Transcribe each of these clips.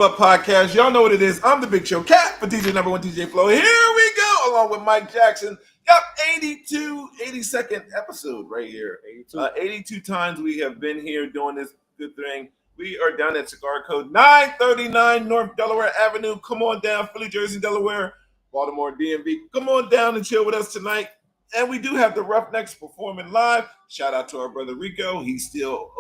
Up podcast, y'all know what it is. I'm the Big Show Cat for DJ number one, DJ Flow. Here we go, along with Mike Jackson. Yep, 82nd episode right here. 82 times we have been here doing this good thing. We are down at Cigar Code 939 North Delaware Avenue. Come on down, Philly, Jersey, Delaware, Baltimore, DMV. Come on down and chill with us tonight. And we do have the Roughnecks performing live. Shout out to our brother Rico. He's still,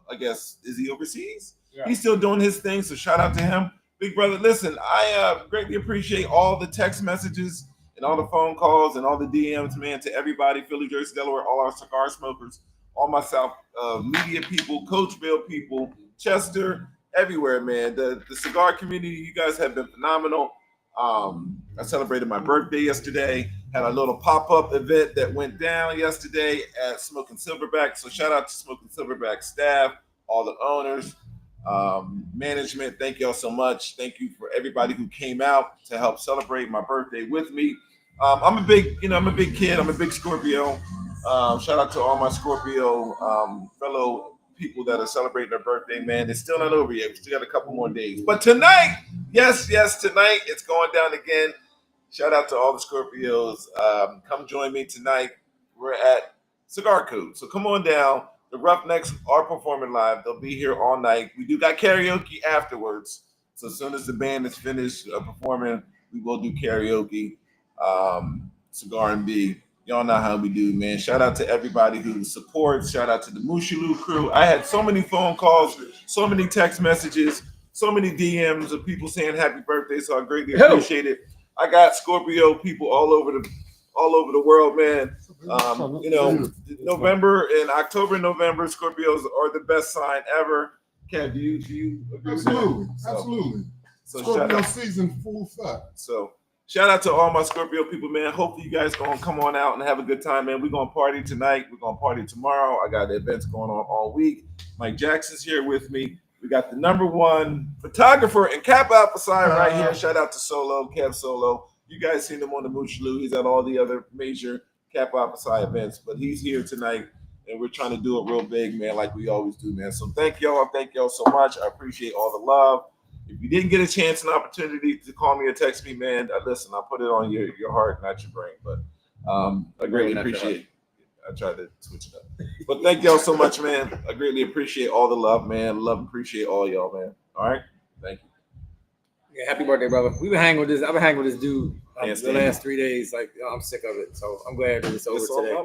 I guess, is he overseas? Yeah. He's still doing his thing, so shout out to him. Big brother, listen, I greatly appreciate all the text messages and all the phone calls and all the DMs, man, to everybody, Philly, Jersey, Delaware, all our cigar smokers, all my South media people, Coachville people, Chester, everywhere, man. The cigar community, you guys have been phenomenal. I celebrated my birthday yesterday, had a little pop-up event that went down yesterday at Smoking Silverback, so shout out to Smoking Silverback staff, all the owners, management. Thank y'all so much. Thank you for everybody who came out to help celebrate my birthday with me. I'm a big kid. I'm a big Scorpio. Shout out to all my Scorpio fellow people that are celebrating their birthday, man. It's still not over yet. We still got a couple more days. But tonight, yes, tonight, it's going down again. Shout out to all the Scorpios. Come join me tonight. We're at Cigar Code. So come on down. The Roughnecks are performing live. They'll be here all night. We do got karaoke afterwards. So as soon as the band is finished performing, we will do karaoke, CigaR&B. Y'all know how we do, man. Shout out to everybody who supports. Shout out to the Mushaloo crew. I had so many phone calls, so many text messages, so many DMs of people saying happy birthday. So I greatly appreciate it. I got Scorpio people all over the world, man. November and October, November, Scorpios are the best sign ever. Ken, do you agree? Absolutely. So Scorpio season full effect. So shout out to all my Scorpio people, man. Hopefully you guys gonna come on out and have a good time, man. We're gonna party tonight. We're gonna party tomorrow. I got events going on all week. Mike Jackson's here with me. We got the number one photographer and Cap Alpha side right here. Shout out to Solo, Kev Solo. You guys seen him on the Mushaloo. He's at all the other major Cap Alpha side events, but he's here tonight, and we're trying to do it real big, man, like we always do, man. So thank y'all so much. I appreciate all the love. If you didn't get a chance and opportunity to call me or text me, man, listen, I'll put it on your heart, not your brain. But I greatly appreciate it. I tried to switch it up. But thank y'all so much, man. I greatly appreciate all the love, man. Love and appreciate all y'all, man. All right? Thank you. Yeah, happy birthday, brother. I've been hanging with this dude the last 3 days. Like, I'm sick of it. So I'm glad that it's over today.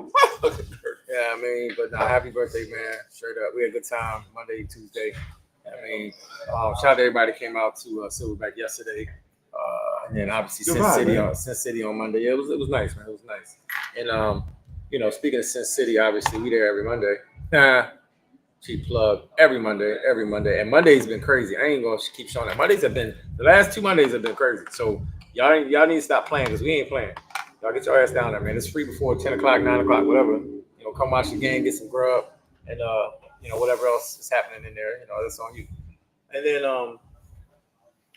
Yeah, I mean, but happy birthday, man. Straight up. We had a good time Monday, Tuesday. I mean, shout out to everybody that came out to Silverback yesterday. And then obviously Sin City on Monday. Yeah, it was nice, man. It was nice. And speaking of Sin City, obviously we there every Monday. Cheap plug every Monday. And Monday's been crazy. I ain't gonna keep showing that. The last 2 Mondays have been crazy. So y'all need to stop playing because we ain't playing. Y'all get your ass down there, man. It's free before 10 o'clock, 9 o'clock, whatever. Come watch the game, get some grub, and whatever else is happening in there, that's on you. And then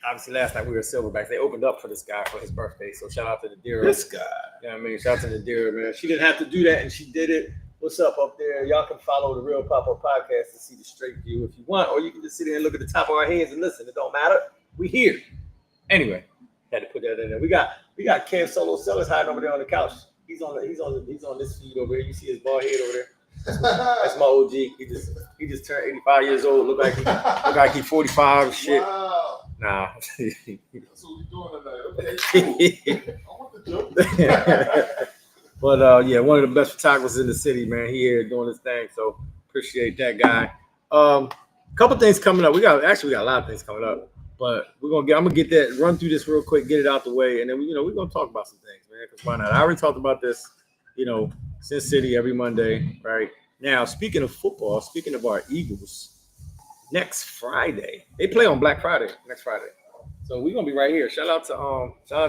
obviously last night we were at Silverback. They opened up for this guy for his birthday. So shout out to the dear. This guy. Yeah, shout out to the dear, man. She didn't have to do that and she did it. What's up there? Y'all can follow the Real Pop-Up Podcast to see the straight view if you want, or you can just sit there and look at the top of our heads and listen. It don't matter. We here. Anyway, had to put that in there. We got Kev Solo Sellers hiding over there on the couch. He's on this feed over here. You see his bald head over there. That's my OG. He just turned 85 years old. Look like he's 45 shit. Wow. Nah. That's what we're doing tonight. Okay. I want the joke. But one of the best photographers in the city, man. He here doing his thing, so appreciate that guy. Couple things coming up. We got a lot of things coming up, but I'm gonna get that, run through this real quick, get it out the way, and then we're gonna talk about some things, man. Because why not? I already talked about this, Sin City every Monday, right? Now, speaking of football, speaking of our Eagles, next Friday they play on Black Friday. Next Friday, so we're gonna be right here. Shout out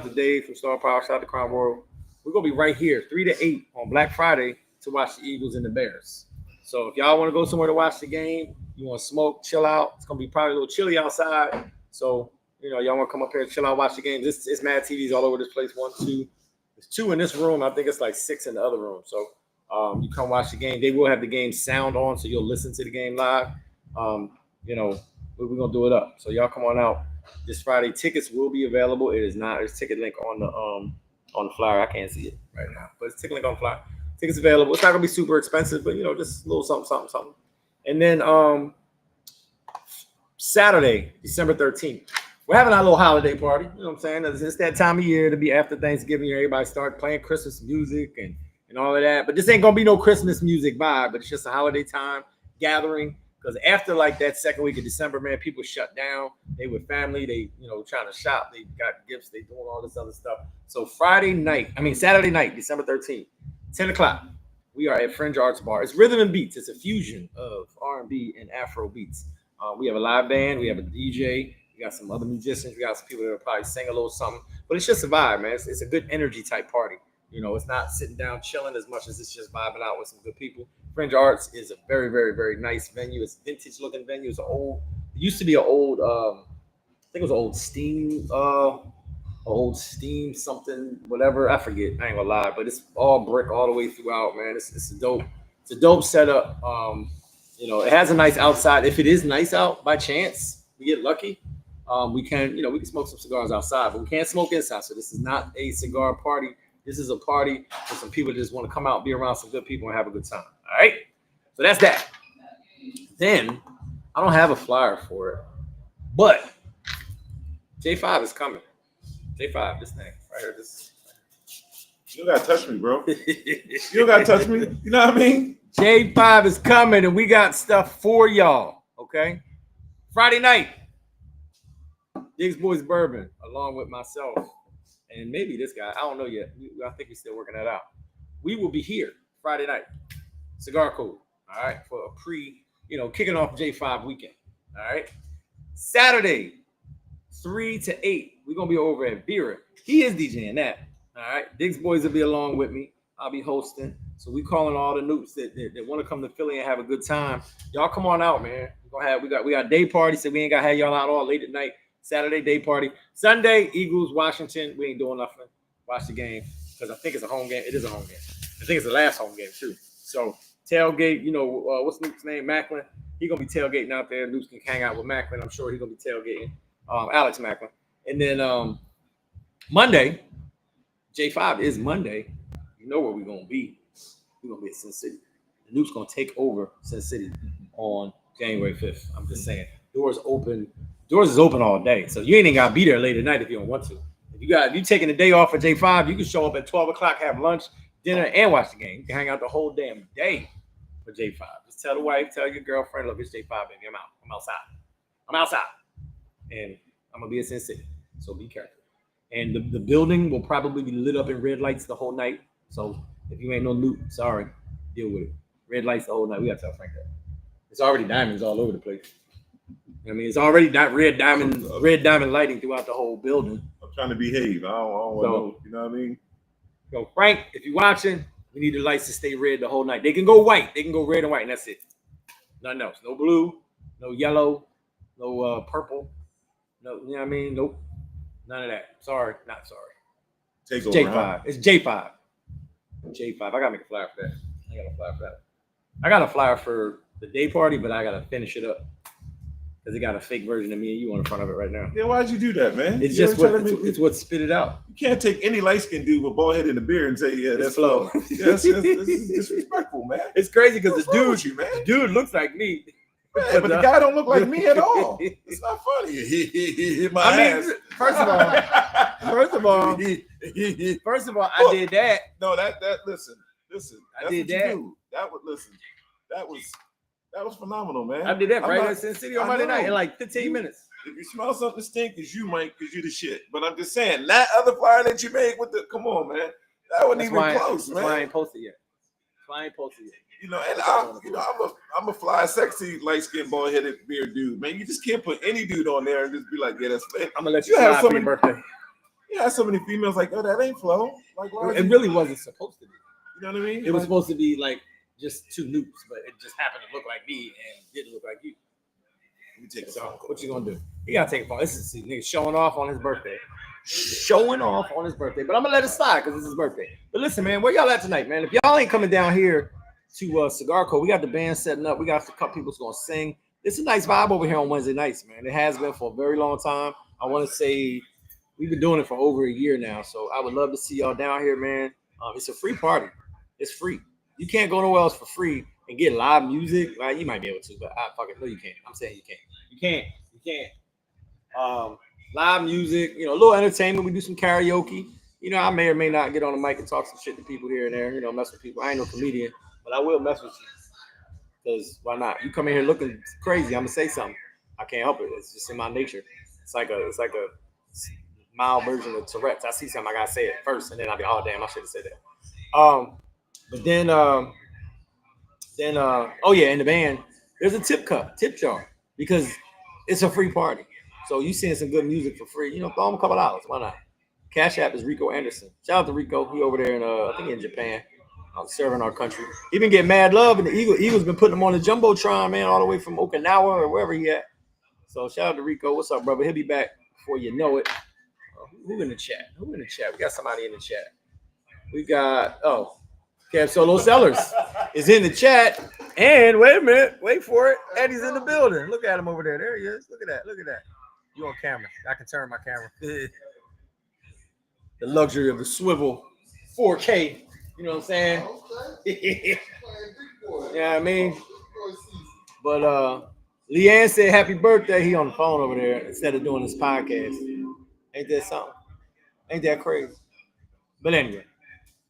to Dave from Star Power. Shout out to Crown World. We're going to be right here, 3 to 8 on Black Friday to watch the Eagles and the Bears. So if y'all want to go somewhere to watch the game, you want to smoke, chill out, it's going to be probably a little chilly outside. So, y'all want to come up here and chill out, watch the game. It's mad TVs all over this place. 1, 2. There's 2 in this room. I think it's like 6 in the other room. So you come watch the game. They will have the game sound on, so you'll listen to the game live. We're going to do it up. So y'all come on out. this Friday. Tickets will be available. It is not. There's a ticket link on the flyer. I can't see it right now, but it's a ticket link on the flyer. Tickets available. It's not gonna be super expensive, but just a little something. And then Saturday, December 13th, we're having our little holiday party. You know what I'm saying? It's that time of year to be after Thanksgiving. Everybody start playing Christmas music and all of that. But this ain't gonna be no Christmas music vibe, but it's just a holiday time gathering. Because after like that second week of December, man, people shut down. They with family. They trying to shop. They got gifts. They doing all this other stuff. So Saturday night, December 13th. 10 o'clock, we are at Fringe Arts Bar. It's rhythm and beats. It's a fusion of R&B and Afro beats. We have a live band. We have a DJ. We got some other musicians. We got some people that will probably sing a little something. But it's just a vibe, man. It's a good energy type party. It's not sitting down chilling as much as it's just vibing out with some good people. Fringe Arts is a very, very, very nice venue. It's a vintage looking venue. It used to be an old, I think it was an old steam something, whatever. I forget. I ain't gonna lie, but it's all brick all the way throughout, man. It's a dope setup. It has a nice outside. If it is nice out by chance, we get lucky. We can smoke some cigars outside, but we can't smoke inside. So this is not a cigar party. This is a party for some people that just want to come out, be around some good people, and have a good time. All right. So that's that. Then I don't have a flyer for it, but J5 is coming. J5, this thing right here. You don't gotta touch me, bro. You don't gotta touch me. You know what I mean? J5 is coming, and we got stuff for y'all. Okay. Friday night, Diggs Boys Bourbon, along with myself and maybe this guy. I don't know yet. I think we're still working that out. We will be here Friday night. Cigar Code. All right, for a kicking off J5 weekend. All right. Saturday, 3 to 8. We're gonna be over at Vera. He is DJing that. All right. Diggs Boys will be along with me. I'll be hosting. So we calling all the noobs that want to come to Philly and have a good time. Y'all come on out, man. We got day party, so we ain't gotta have y'all out all late at night. Saturday day party. Sunday, Eagles, Washington. We ain't doing nothing. Watch the game. Because I think it's a home game. It is a home game. I think it's the last home game too. So tailgate, what's Luke's name? Macklin. He gonna be tailgating out there. Luke can hang out with Macklin. I'm sure he's gonna be tailgating. Alex Macklin. And then Monday, J5 is Monday. You know where we're gonna be. We're gonna be at Sin City. Luke's gonna take over Sin City on January 5th. I'm just saying. Doors is open all day. So you ain't even gotta be there late at night if you don't want to. If you taking a day off for J5, you can show up at 12 o'clock, have lunch, dinner, and watch the game. You can hang out the whole damn day for J5. Just tell the wife, tell your girlfriend, look, it's J5, baby. I'm out. I'm outside. And I'm gonna be at Sin City. So be careful. And the building will probably be lit up in red lights the whole night. So if you ain't no loot, sorry, deal with it. Red lights the whole night. We gotta tell Frank that. It's already diamonds all over the place. It's already red diamond lighting throughout the whole building. I'm trying to behave. I don't know. You know what I mean? So Frank, if you're watching, we need the lights to stay red the whole night. They can go white. They can go red and white, and that's it. Nothing else. No blue, no yellow, no purple. No, you know what I mean? Nope. None of that. Sorry, not sorry. Take it's J5. It's J5. J5. I gotta make a flyer for that. I got a flyer for the day party, but I gotta finish it up. Because it got a fake version of me and you on the front of it right now. Yeah, why'd you do that, man? It's just it's what spit it out. You can't take any light-skinned dude with bald head and a beard and say, yeah, that's Flo. This is disrespectful, man. It's crazy because the dude looks like me. Man, but the guy don't look like me at all. It's not funny. First of all, I did that. No, listen. I did that. That was phenomenal, man. I did that right at Sin City on Monday night in like 15 minutes. If you smell something stink, because you the shit. But I'm just saying, that other flyer that you made come on, man. That wasn't even close, man. That's why I ain't posted yet. I'm a fly, sexy, light-skinned, bald-headed beard dude, man. You just can't put any dude on there and just be like, yeah, that's Flo. I'm gonna let you have for your birthday. You have so many females like, oh, that ain't Flo. Like, it really wasn't supposed to be. You know what I mean? It was supposed to be like just two noobs, but it just happened to look like me and didn't look like you. Let me take a phone call. What you gonna do? You gotta take a phone. This is nigga showing off on his birthday. But I'm gonna let it slide because it's his birthday. But listen, man, where y'all at tonight, man? If y'all ain't coming down here to Cigar Code, we got the band setting up. We got a couple people gonna sing. It's a nice vibe over here on Wednesday nights, man. It has been for a very long time. I want to say we've been doing it for over a year now. So I would love to see y'all down here, man. It's a free party. It's free. You can't go nowhere else for free and get live music. Like you might be able to, but I fucking no, you can't. I'm saying you can't. You can't. You can't. Live music, a little entertainment. We do some karaoke. I may or may not get on the mic and talk some shit to people here and there. Mess with people. I ain't no comedian, but I will mess with you. Because why not? You come in here looking crazy, I'm gonna say something. I can't help it. It's just in my nature. It's like a mild version of Tourette's. I see something, I gotta say it first, and then I'll be, oh damn, I should have said that. But then oh yeah, in the band, there's a tip jar, because it's a free party. So you seeing some good music for free, throw them a couple dollars. Why not? Cash App is Rico Anderson. Shout out to Rico. He over there in I think in Japan, serving our country. He been getting mad love, and the Eagles been putting him on the jumbotron, man, all the way from Okinawa or wherever he at. So shout out to Rico. What's up, brother? He'll be back before you know it. Who in the chat? We got somebody in the chat. We got Cab Solo Sellers is in the chat. And wait a minute, wait for it. Eddie's in the building. Look at him over there. There he is. Look at that. You on camera? I can turn my camera. The luxury of the swivel 4K. You know what I'm saying? Yeah, I mean. But Leanne said happy birthday. He on the phone over there instead of doing this podcast. Ain't that something? Ain't that crazy? But anyway.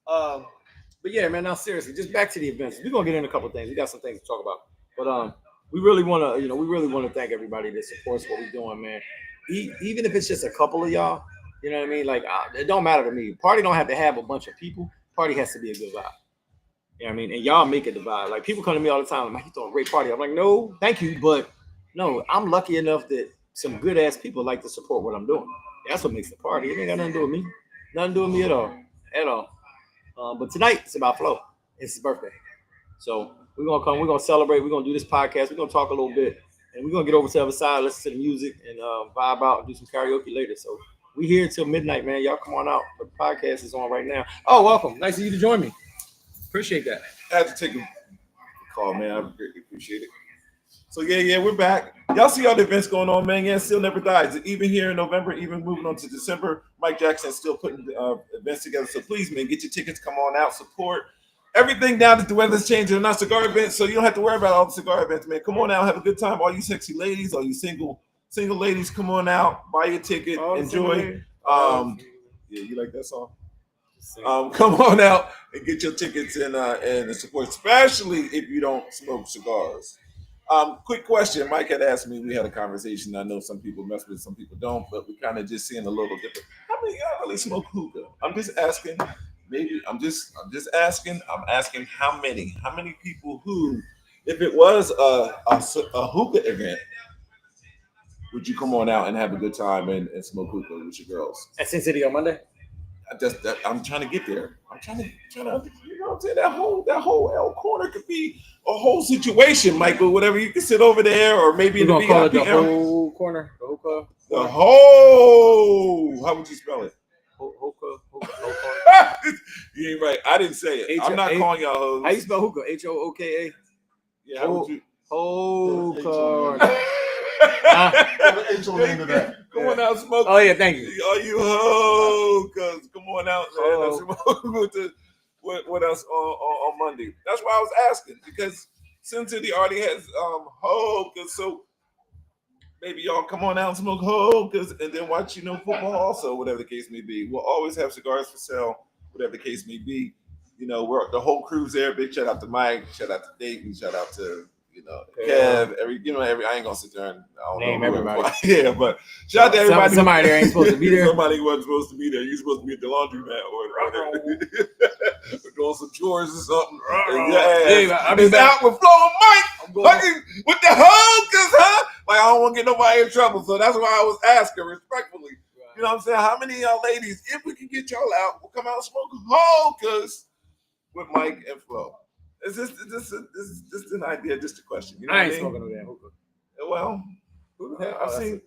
But yeah, man, now seriously, just back to the events. We're gonna get in a couple things. We got some things to talk about. But we really wanna thank everybody that supports what we're doing, man. Even if it's just a couple of y'all, you know what I mean? Like it don't matter to me. Party don't have to have a bunch of people. Party has to be a good vibe. You know what I mean? And y'all make it the vibe. Like people come to me all the time, like, you throwing a great party. I'm like, no, thank you, but no, I'm lucky enough that some good ass people like to support what I'm doing. That's what makes the party. It ain't got nothing to do with me. Nothing to do with me at all. But tonight it's about Flo. It's his birthday. So we're gonna come, we're gonna celebrate, we're gonna do this podcast, we're gonna talk a little bit, and we're gonna get over to the other side, listen to the music, and vibe out and do some karaoke later. So we here till midnight, man. Y'all come on out. The podcast is on right now. Oh, welcome. Nice of you to join me. Appreciate that. I had to take a call, man. I greatly appreciate it. So yeah, we're back. Y'all see all the events going on, man. Yeah, still never dies. Even here in November, even moving on to December, Mike Jackson is still putting events together. So please, man, get your tickets. Come on out, support everything now that the weather's changing. Not cigar events, so you don't have to worry about all the cigar events, man. Come on out, have a good time. All you sexy ladies, all you single ladies, come on out, buy your ticket, enjoy. Yeah, you like that song? Come on out and get your tickets and support, especially if you don't smoke cigars. Quick question. Mike had asked me, we had a conversation. I know some people mess with it, some people don't, but we kind of just seeing a little different. How many of y'all really smoke hookah? I'm just asking. Maybe I'm just asking. I'm asking how many people who, if it was a hookah event, would you come on out and have a good time and smoke hookah with your girls? At Sin City on Monday? I'm trying to get there. I'm trying to, you know what I'm saying? That whole L corner could be a whole situation, Michael. Whatever, you can sit over there, or maybe We're in the gonna call VIP it the whole corner. The hookah. The whole. How would you spell it? Hookah. You ain't right. I didn't say it. I'm not calling y'all hoes. How you spell hookah? HOOKA. Yeah. How would you? Hookah. H on the end of that. Come on out, smoke. Oh yeah, thank you. Are you hookahs? Come on out, man. What else on Monday? That's why I was asking, because Sin City already has hookahs, so maybe y'all come on out and smoke hookahs and then watch football also, whatever the case may be. We'll always have cigars for sale, whatever the case may be. We're the whole crew's there. Big shout out to Mike, shout out to Dayton, shout out to Kev, I ain't gonna sit there and name everybody. Yeah, but shout out to everybody. Somebody there ain't supposed to be there. Somebody wasn't supposed to be there. You're supposed to be at the laundromat or doing some chores or something. I'll be out with Flo and Mike. With the hookahs, huh? Like, I don't want to get nobody in trouble, so that's why I was asking respectfully. Right. You know what I'm saying? How many of y'all ladies, if we can get y'all out, we'll come out and smoke hookahs with Mike and Flo. Is this an idea? Just a question. You know I ain't smoking no damn hookah. Well, I've seen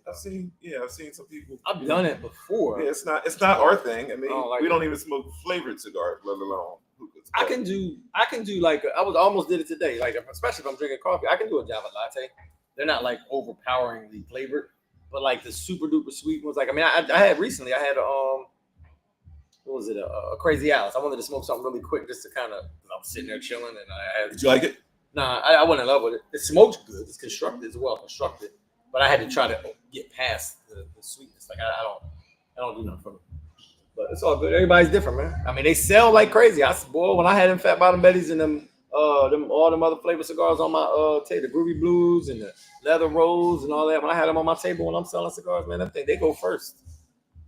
some people. I've done it before. Yeah, it's not our thing. I mean, we don't even smoke flavored cigars, let alone hookahs. I can do like I almost did it today. Like, especially if I'm drinking coffee, I can do a Java latte. They're not like overpoweringly flavored. But like the super duper sweet ones, like I mean, I had recently, I had what was it, a Crazy Alice. I wanted to smoke something really quick just to kind of, I was sitting there chilling, and I had. Did you like it? Nah, I wasn't in love with it. It smokes good. It's constructed. It's well constructed. But I had to try to get past the sweetness. Like I don't do nothing from it. But it's all good. Everybody's different, man. I mean, they sell like crazy. Boy, when I had them Fat Bottom Betties and them all them other flavor cigars on my table, the Groovy Blues and the Leather Rose and all that. When I had them on my table when I'm selling cigars, man, they go first.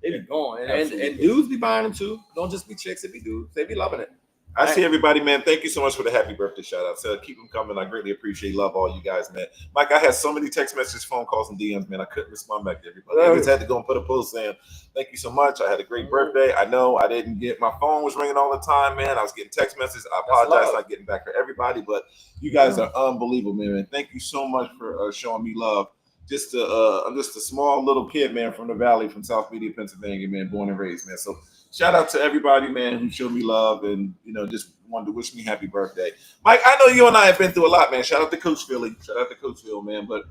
They be going, and dudes be buying them too. Don't just be chicks; it be dudes. They be loving it. I see everybody, man. Thank you so much for the happy birthday shout out. So keep them coming. I greatly appreciate, love all you guys, man. Mike, I had so many text messages, phone calls, and DMs, man. I couldn't respond back to everybody. I just had to go and put a post saying, thank you so much. I had a great birthday. I know I didn't get, my phone was ringing all the time, man. I was getting text messages. I apologize for not getting back for everybody, but you guys are unbelievable, man. Thank you so much for showing me love. I'm just a small little kid, man, from the Valley, from South Media, Pennsylvania, man, born and raised, man. So shout out to everybody, man, who showed me love and, just wanted to wish me happy birthday. Mike, I know you and I have been through a lot, man. Shout out to Coach Philly. Shout out to Coach Phil, man. But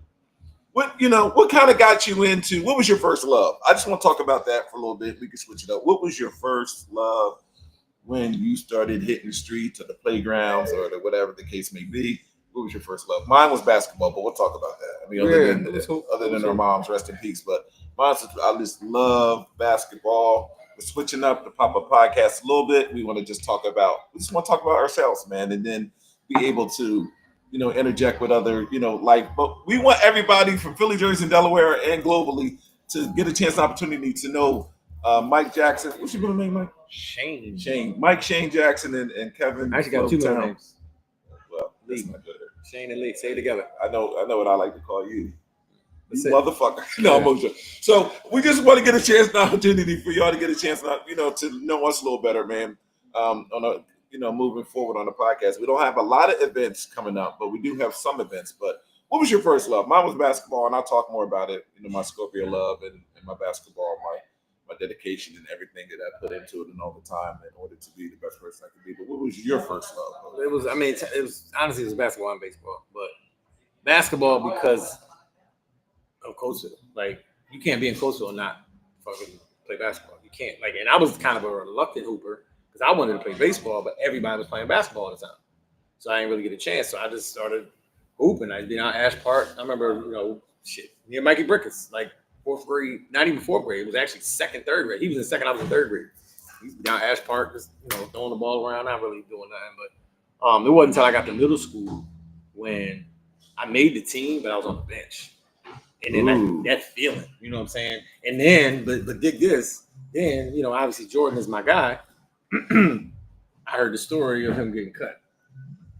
what kind of got you into, what was your first love? I just want to talk about that for a little bit. We can switch it up. What was your first love when you started hitting the streets or the playgrounds or whatever the case may be? What was your first love? Mine was basketball, but we'll talk about that. I mean, other than our moms, rest in peace. But I just love basketball. We're switching up the pop-up podcast a little bit. We just want to talk about ourselves, man, and then be able to, interject with other, but we want everybody from Philly, Jersey, and Delaware and globally to get a chance and opportunity to know Mike Jackson. What's your middle name, Mike? Shane. Mike Shane Jackson and Kevin. I actually got two middle names. Well, that's not good. Shane and Lee, say it together. I know what I like to call you. You motherfucker. No, I'm sure. So we just want to get a chance and opportunity for y'all to get a chance, to know us a little better, man. Moving forward on the podcast. We don't have a lot of events coming up, but we do have some events. But what was your first love? Mine was basketball, and I'll talk more about it. My Scorpio love and my basketball, my dedication and everything that I put into it and all the time in order to be the best person I could be. But what was your first love? It was honestly, it was basketball and baseball. But basketball because of Coastal. Like, you can't be in Coastal and not fucking play basketball. You can't. Like, and I was kind of a reluctant hooper because I wanted to play baseball, but everybody was playing basketball all the time. So I didn't really get a chance. So I just started hooping. I'd be out Ash Park. I remember, near Mikey Brickus, like, 4th grade, not even 4th grade. It was actually 2nd, 3rd grade. He was in 2nd, I was in 3rd grade. He was down Ash Park, just, throwing the ball around, not really doing nothing. But it wasn't until I got to middle school when I made the team, but I was on the bench. And then that feeling, you know what I'm saying? And then, but dig this, then, obviously Jordan is my guy. I heard the story of him getting cut.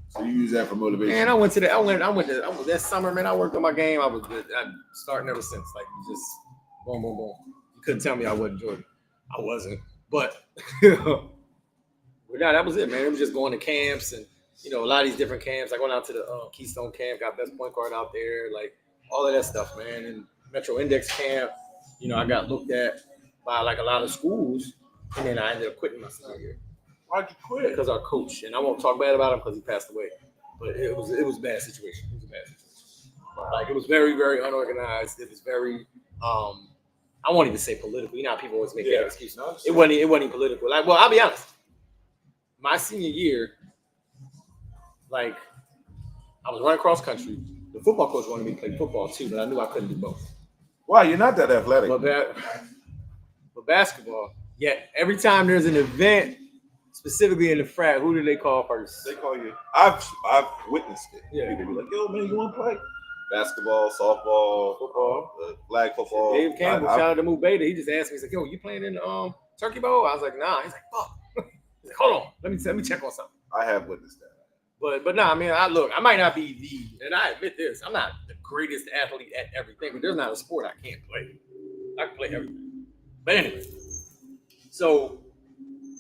So you use that for motivation. Man, I went that summer, man. I worked on my game. I was good. I starting ever since. Like, just boom, boom, boom. You couldn't tell me I wasn't Jordan. I wasn't. But that was it, man. It was just going to camps and, a lot of these different camps. I went out to the Keystone camp, got best point guard out there, like all of that stuff, man. And Metro Index camp, I got looked at by like a lot of schools, and then I ended up quitting my senior year. Why'd you quit? Because our coach, and I won't talk bad about him because he passed away, but it was a bad situation. It was a bad situation. Like, it was very, very unorganized. It was very, I won't even say political. You know how people always make that excuse. No, it wasn't political. Like, well, I'll be honest. My senior year, like, I was running cross country. The football coach wanted me to play football too, but I knew I couldn't do both. Why? You're not that athletic. But basketball, every time there's an event, specifically in the frat, who do they call first? They call you. I've witnessed it. Yeah. People be like, yo, man, you want to play? Basketball, softball, football, flag football. Dave Campbell, shout out to Moo Beta. He just asked me, he's like, yo, you playing in the Turkey Bowl? I was like, nah. He's like, fuck. He's like, hold on. Let me check on something. I have witnessed that. But no, I mean, I might not be and I admit this, I'm not the greatest athlete at everything, but there's not a sport I can't play. I can play everything. But anyway, so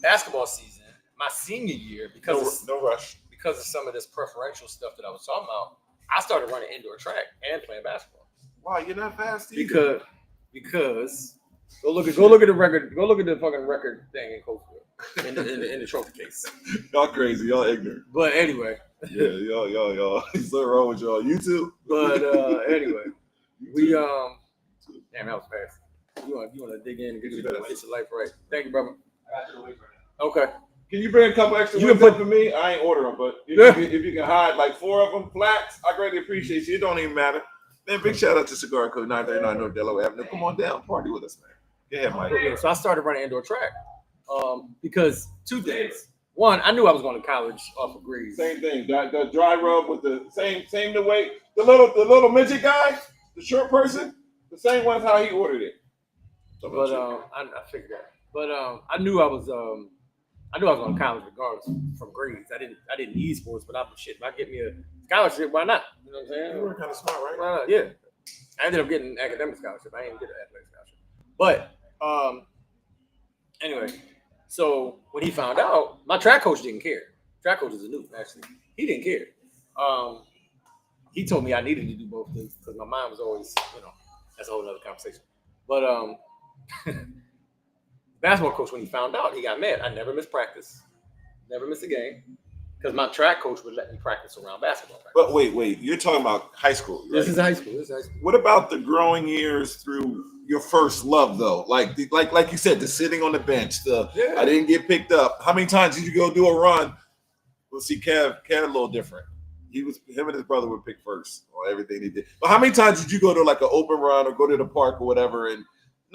basketball season, my senior year, because of some of this preferential stuff that I was talking about, I started running indoor track and playing basketball. Wow, you're not fast either. Because go look at the record. Go look at the fucking record thing in Coastal in the trophy case. Y'all crazy. Y'all ignorant. But anyway. Yeah, y'all. What's wrong with y'all? You too. But anyway, we Damn, that was fast. You want to dig in and get your life right. Thank you, brother. Okay. Can you bring a couple extra You ones can up for me? I ain't ordering, but if you can hide like 4 of them flats, I greatly appreciate you. It don't even matter. Man, big shout out to Cigar Code 939 North Delaware Avenue. Come on down, party with us, man. Yeah, Mike. Yeah, so I started running indoor track because 2 things. One, I knew I was going to college off of Grease. Same thing. The dry rub with the same the way the little midget guy, the short person, the same one's how he ordered it. But I figured that. But I knew I was going to college regardless from grades. I didn't need sports, but I'm shit. If I get me a scholarship, why not? You know what I'm saying? You were kind of smart, right? Why not? Yeah. I ended up getting an academic scholarship. I didn't get an athletic scholarship. But anyway, so when he found out, my track coach didn't care. Track coach is a noob, actually. He didn't care. He told me I needed to do both things because my mind was always, that's a whole other conversation. But basketball coach, when he found out, he got mad. I never missed practice, never missed a game, because my track coach would let me practice around basketball practice. But wait, you're talking about high school, right? This is high school. What about the growing years through your first love, though? Like you said, the sitting on the bench, I didn't get picked up. How many times did you go do a run? Well, see, Kev a little different. Him and his brother would pick first on everything he did. But how many times did you go to like an open run or go to the park or whatever? And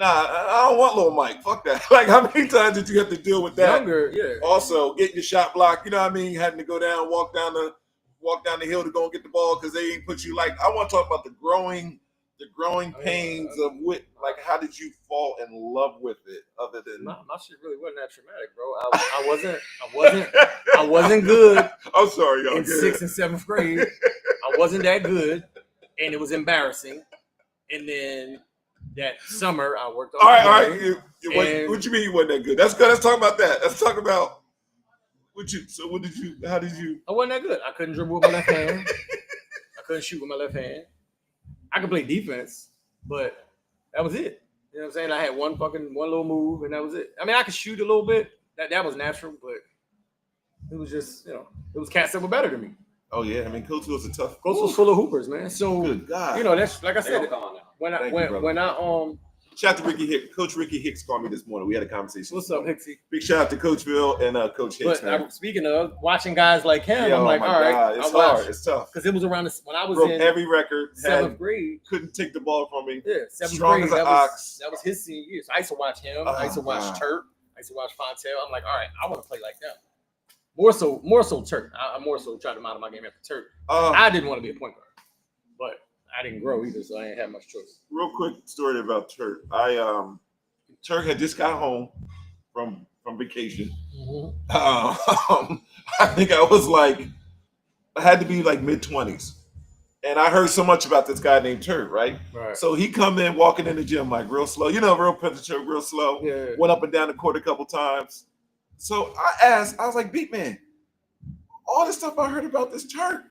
I don't want little Mike. Fuck that. Like, how many times did you have to deal with that? Younger, yeah. Also, getting your shot blocked. You know what I mean? Having to go down, walk down the hill to go and get the ball because they ain't put you. Like, I want to talk about the growing pains of what. Like, how did you fall in love with it? Other than my shit really wasn't that traumatic, bro. I wasn't good. I'm sorry, y'all. In 6th and 7th grade, I wasn't that good, and it was embarrassing. And then that summer, I worked on. All right. What you mean you wasn't that good? That's good. Let's talk about that. Let's talk about what you. So what did you? How did you? I wasn't that good. I couldn't dribble with my left hand. I couldn't shoot with my left hand. I could play defense, but that was it. You know what I'm saying? I had one little move, and that was it. I mean, I could shoot a little bit. That was natural, but it was just, it was cats that were better than me. Oh yeah, I mean, Coach was a tough. Coach was full of hoopers, man. So good God, that's like I said. When I shout out to Ricky Hicks. Coach Ricky Hicks called me this morning. We had a conversation. What's up, Hicksy? Big shout out to Coachville and Coach Hicks. But speaking of watching guys like him, I'm like, all right, it's hard. It's tough because it was around when I was broke in every record. 7th grade. Couldn't take the ball from me. Yeah, 7th Strong grade. as an ox. That was his senior year. So I used to watch him. I used to watch Turk. I used to watch Fontel. I'm like, all right, I want to play like them. More so Turk. I more so tried to model my game after Turk. I didn't want to be a point guard, but I didn't grow either, so I didn't have much choice. Real quick story about Turk. Turk had just got home from vacation. Mm-hmm. I think I had to be like mid-20s. And I heard so much about this guy named Turk, right? So he come in walking in the gym like real slow, real penetrative, real slow. Yeah. Went up and down the court a couple times. So I was like, Beat Man, all this stuff I heard about this Turk,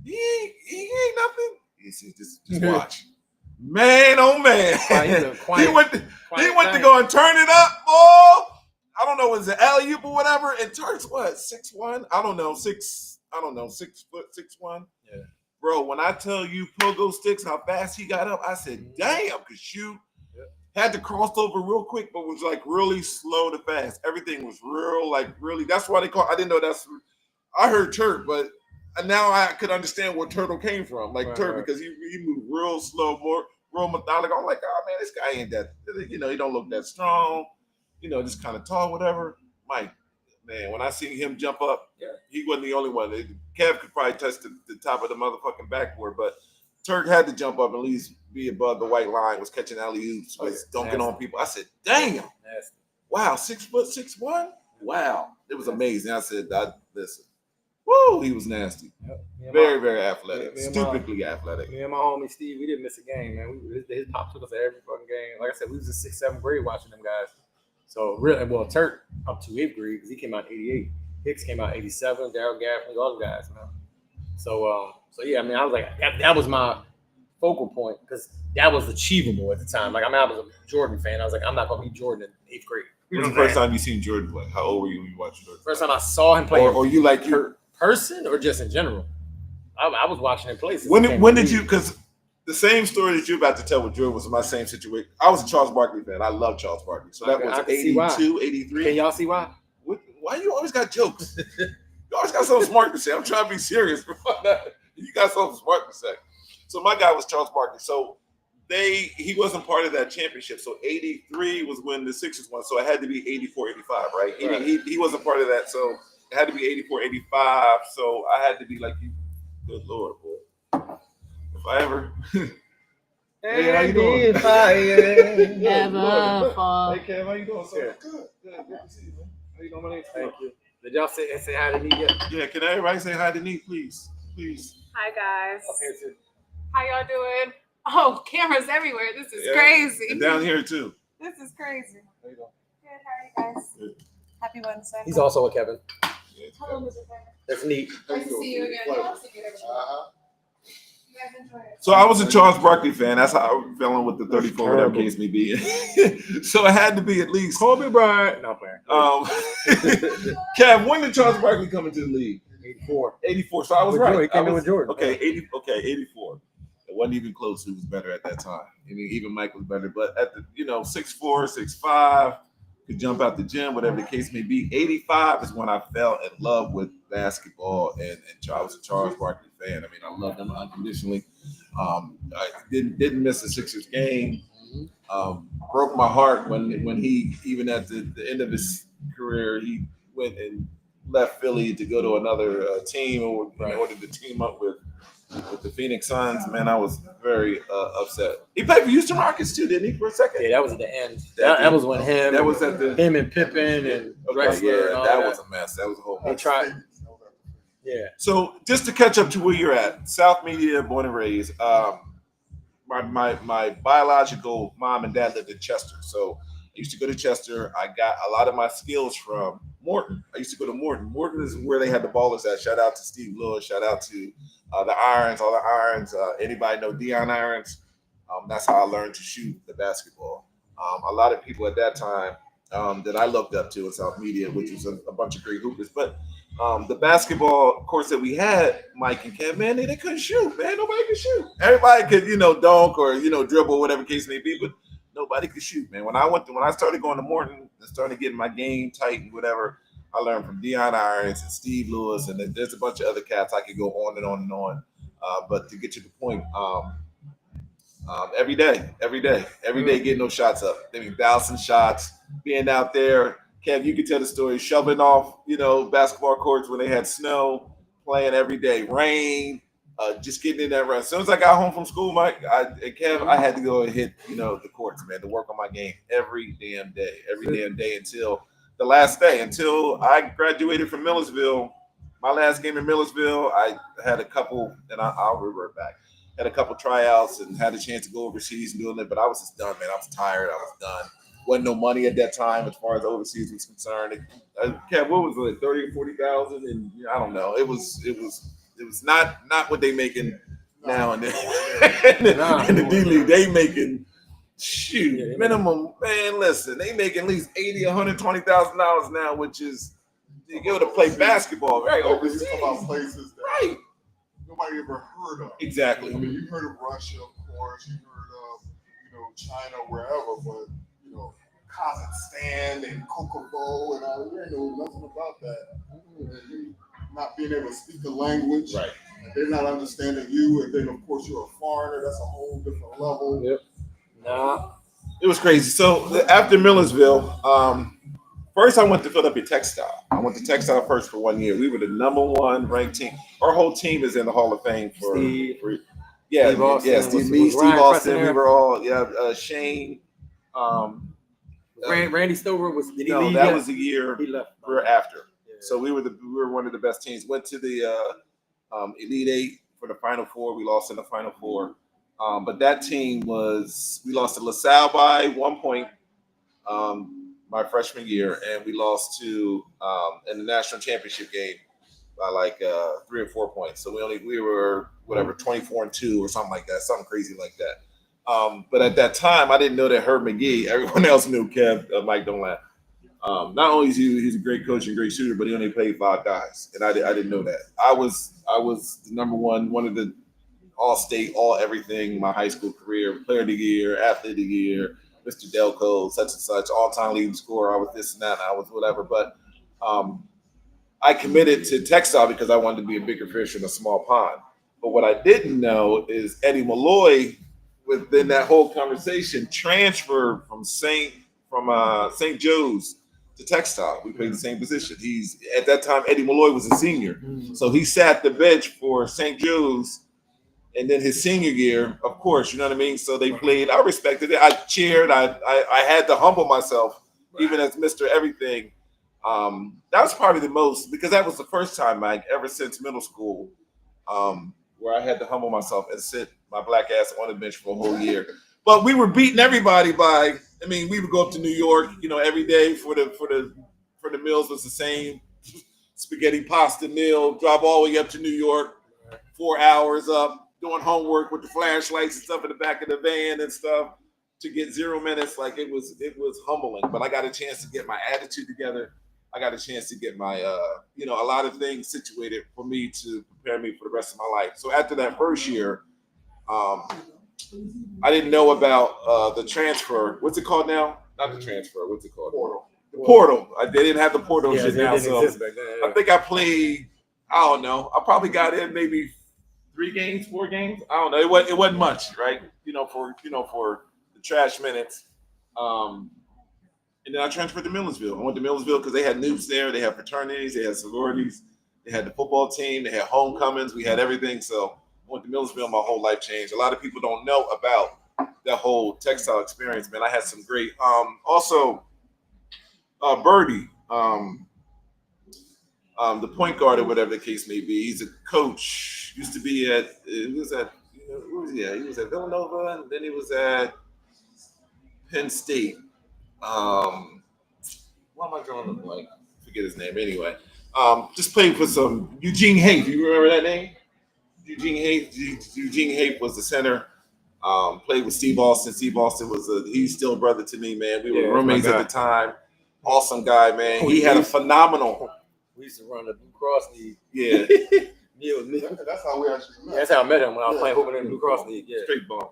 he ain't nothing. He said, just watch. Man, oh man. He went to go and turn it up, boy. I don't know, was it alley-oop or whatever? And Turk's what, 6'1"? I don't know, 6 foot, 6'1". Yeah. Bro, when I tell you pogo sticks, how fast he got up, I said, damn, could shoot. Had to cross over real quick, but was like really slow to fast. Everything was really. That's why I didn't know I heard Turk, but now I could understand where Turtle came from. Like Turk, because he moved real slow, real methodical. I'm like, oh man, this guy ain't that, he don't look that strong, just kind of tall, whatever. Mike, man, when I seen him jump up, he wasn't the only one. Kev could probably touch the top of the motherfucking backboard, but Turk had to jump up and at least be above the white line, was catching alley-oops, was dunking on people. I said, damn. Wow, 6 foot, 6'1"? Wow. It was amazing. I said, listen. Woo, he was nasty. Yep. Very, very athletic. Stupidly athletic. Me and my homie Steve, we didn't miss a game, man. His pop took us to every fucking game. Like I said, we was in 6th, 7th grade watching them guys. So really, well, Turk up to 8th grade because he came out 88. Hicks came out 87. Daryl Gaffney, all the guys, man. So yeah, I mean, I was like, that was my focal point because that was achievable at the time. Like, I mean, I was a Jordan fan. I was like, I'm not gonna be Jordan in 8th grade. When's the first time you seen Jordan play? How old were you when you watched Jordan? First time I saw him play, or you like your person, or just in general. I was watching him play. When did you? Because the same story that you're about to tell with Drew was my same situation. I was a Charles Barkley fan. I love Charles Barkley. So that was 82, 83. Can y'all see why? Why you always got jokes? You always got something smart to say. I'm trying to be serious. You got something smart to say. So my guy was Charles Barkley. So he wasn't part of that championship. So 83 was when the Sixers won. So it had to be 84, 85, right? He wasn't part of that. So it had to be 84, 85. So I had to be like, good Lord, boy. If I ever... Hey, how you doing? Never fall. Hey, Kev, how you doing, sir? Good. Good to see you, man. How you doing? My name's Thank you. Did y'all say hi to me yet? Yeah, can everybody say hi to me, please? Please. Hi, guys. Up here too. How y'all doing? Oh, cameras everywhere. This is crazy. And down here, too. This is crazy. How you doing? Good. How are you guys? Good. Happy Wednesday. He's also a Kevin. Hello, Mr. Kevin. That's neat. Nice to see you again. Pleasure. You guys enjoy it. So I was a Charles Barkley fan. That's how I was feeling with the 34, whatever case may be. So it had to be at least. Kobe Bryant. No, player. Kev, when did Charles Barkley come into the league? 84. 84. So I was With right. Jordan. He came I in was, with Jordan. Okay, 84. It wasn't even close. Who was better at that time? I mean, even Mike was better. But at the 6'4", 6'5", could jump out the gym, whatever the case may be. 85 is when I fell in love with basketball, and I was a Charles Barkley fan. I mean, I loved him unconditionally. I didn't miss a Sixers game. Broke my heart when he, even at the end of his career, he went and left Philly to go to another team or in order to team up with the Phoenix Suns. Man, I was very upset. He played for Houston Rockets too, didn't he, for a second? Yeah, that was at the end. That was when him. That was at the him and Pippen and Drexler and all that was a mess. That was a whole They mess. tried. Yeah. So just to catch up to where you're at, South Media, born and raised. My biological mom and dad lived in Chester, so I used to go to Chester. I got a lot of my skills from Morton. I used to go to Morton. Morton is where they had the ballers at. Shout out to Steve Lewis. Shout out to the Irons, all the Irons. Anybody know Deion Irons? That's how I learned to shoot the basketball. A lot of people at that time that I looked up to in South Media, which was a bunch of great hoopers. But the basketball course that we had, Mike and Kev, man, they couldn't shoot, man. Nobody could shoot. Everybody could, dunk or, dribble, whatever case may be, but nobody could shoot, man. When I started going to Morton and started getting my game tight and whatever, I learned from Deion Irons and Steve Lewis, and there's a bunch of other cats. I could go on and on and on. But to get to the point, every day, getting those shots up. I mean, 1,000 shots, being out there. Kev, you can tell the story, shoving off, basketball courts when they had snow, playing every day, rain, just getting in that run. As soon as I got home from school, Mike, I had to go and hit, the courts, man, to work on my game every damn day until the last day, until I graduated from Millersville. My last game in Millersville, I had a couple, and I'll revert back. Had a couple tryouts and had a chance to go overseas and doing it, but I was just done, man. I was tired. I was done. Wasn't no money at that time as far as overseas was concerned. Kev, what was it, 30 or 40,000? And I don't know. It was not what they making now and then. In the D League, they making minimum. Man, listen, they make at least $80,000, $120,000 now, which is to go to play basketball, right? Overseas, about places that right? nobody ever heard of. Exactly. I mean, you heard of Russia, of course. You heard of, China, wherever, but Kazakhstan and Kokovo and all. You ain't know nothing about that. And not being able to speak the language, right? And they're not understanding you, and then of course you're a foreigner. That's a whole different level. Yep. Nah. It was crazy. So after Millersville, first I went to Philadelphia Textile. I went to Textile first for 1 year. We were the #1 ranked team. Our whole team is in the Hall of Fame for Steve Austin. Steve Austin. We were all Shane. Randy Stover did he leave? That was the year he left. we were after. Yeah. So we were one of the best teams. Went to the Elite Eight for the Final Four. We lost in the Final Four. But that team we lost to LaSalle by 1 point my freshman year, and we lost to in the national championship game by like 3 or 4 points. So we were 24-2 or something like that, something crazy like that. But at that time, I didn't know that Herb McGee. Everyone else knew Kev. Mike, don't laugh. Not only is he's a great coach and great shooter, but he only played 5 guys, and I didn't know that. I was the #1, one of the all state, all everything. My high school career, player of the year, athlete of the year, Mr. Delco, such and such, all time leading scorer. I was this and that, and I was whatever. But I committed to textile because I wanted to be a bigger fish in a small pond. But what I didn't know is Eddie Malloy, within that whole conversation, transferred from St. Joe's to textile. We played the same position. He's at that time Eddie Malloy was a senior, so he sat the bench for St. Joe's. And then his senior year, of course, you know what I mean? So they played. I respected it. I cheered. I had to humble myself, even as Mr. Everything. That was probably the most, because that was the first time, Mike, ever since middle school, where I had to humble myself and sit my black ass on the bench for a whole year. But we were beating everybody by. I mean, we would go up to New York, every day for the meals was the same spaghetti pasta meal. Drive all the way up to New York, 4 hours up. Doing homework with the flashlights and stuff in the back of the van and stuff to get 0 minutes. Like it was humbling, but I got a chance to get my attitude together. I got a chance to get my, a lot of things situated for me to prepare me for the rest of my life. So after that first year, I didn't know about the transfer. What's it called now? Not the transfer. What's it called? Portal. The portal. They didn't have the portal shit now. Didn't So exist back then, yeah. I think I played, I don't know. I probably got in maybe 3 games, 4 games. I don't know. It wasn't much, right? For the trash minutes. And then I transferred to Millersville. I went to Millersville because they had newts there. They had fraternities. They had sororities. They had the football team. They had homecomings. We had everything. So I went to Millersville. My whole life changed. A lot of people don't know about that whole textile experience, man. I had some great. Also, Birdie. The point guard or whatever the case may be. He's a coach. Used to be where was he at? He was at Villanova, and then he was at Penn State. Why am I drawing the blank? Forget his name anyway. Just played for some Eugene Hape. You remember that name? Eugene Hape was the center. Played with Steve Austin. Steve Austin he's still a brother to me, man. We were roommates at the time. Awesome guy, man. He had a phenomenal. We used to run the Blue Cross League. Yeah. Yeah, with me. That's how we actually met. That's how I met him when I was playing hooping in the Blue Cross League. Yeah. Straight bump.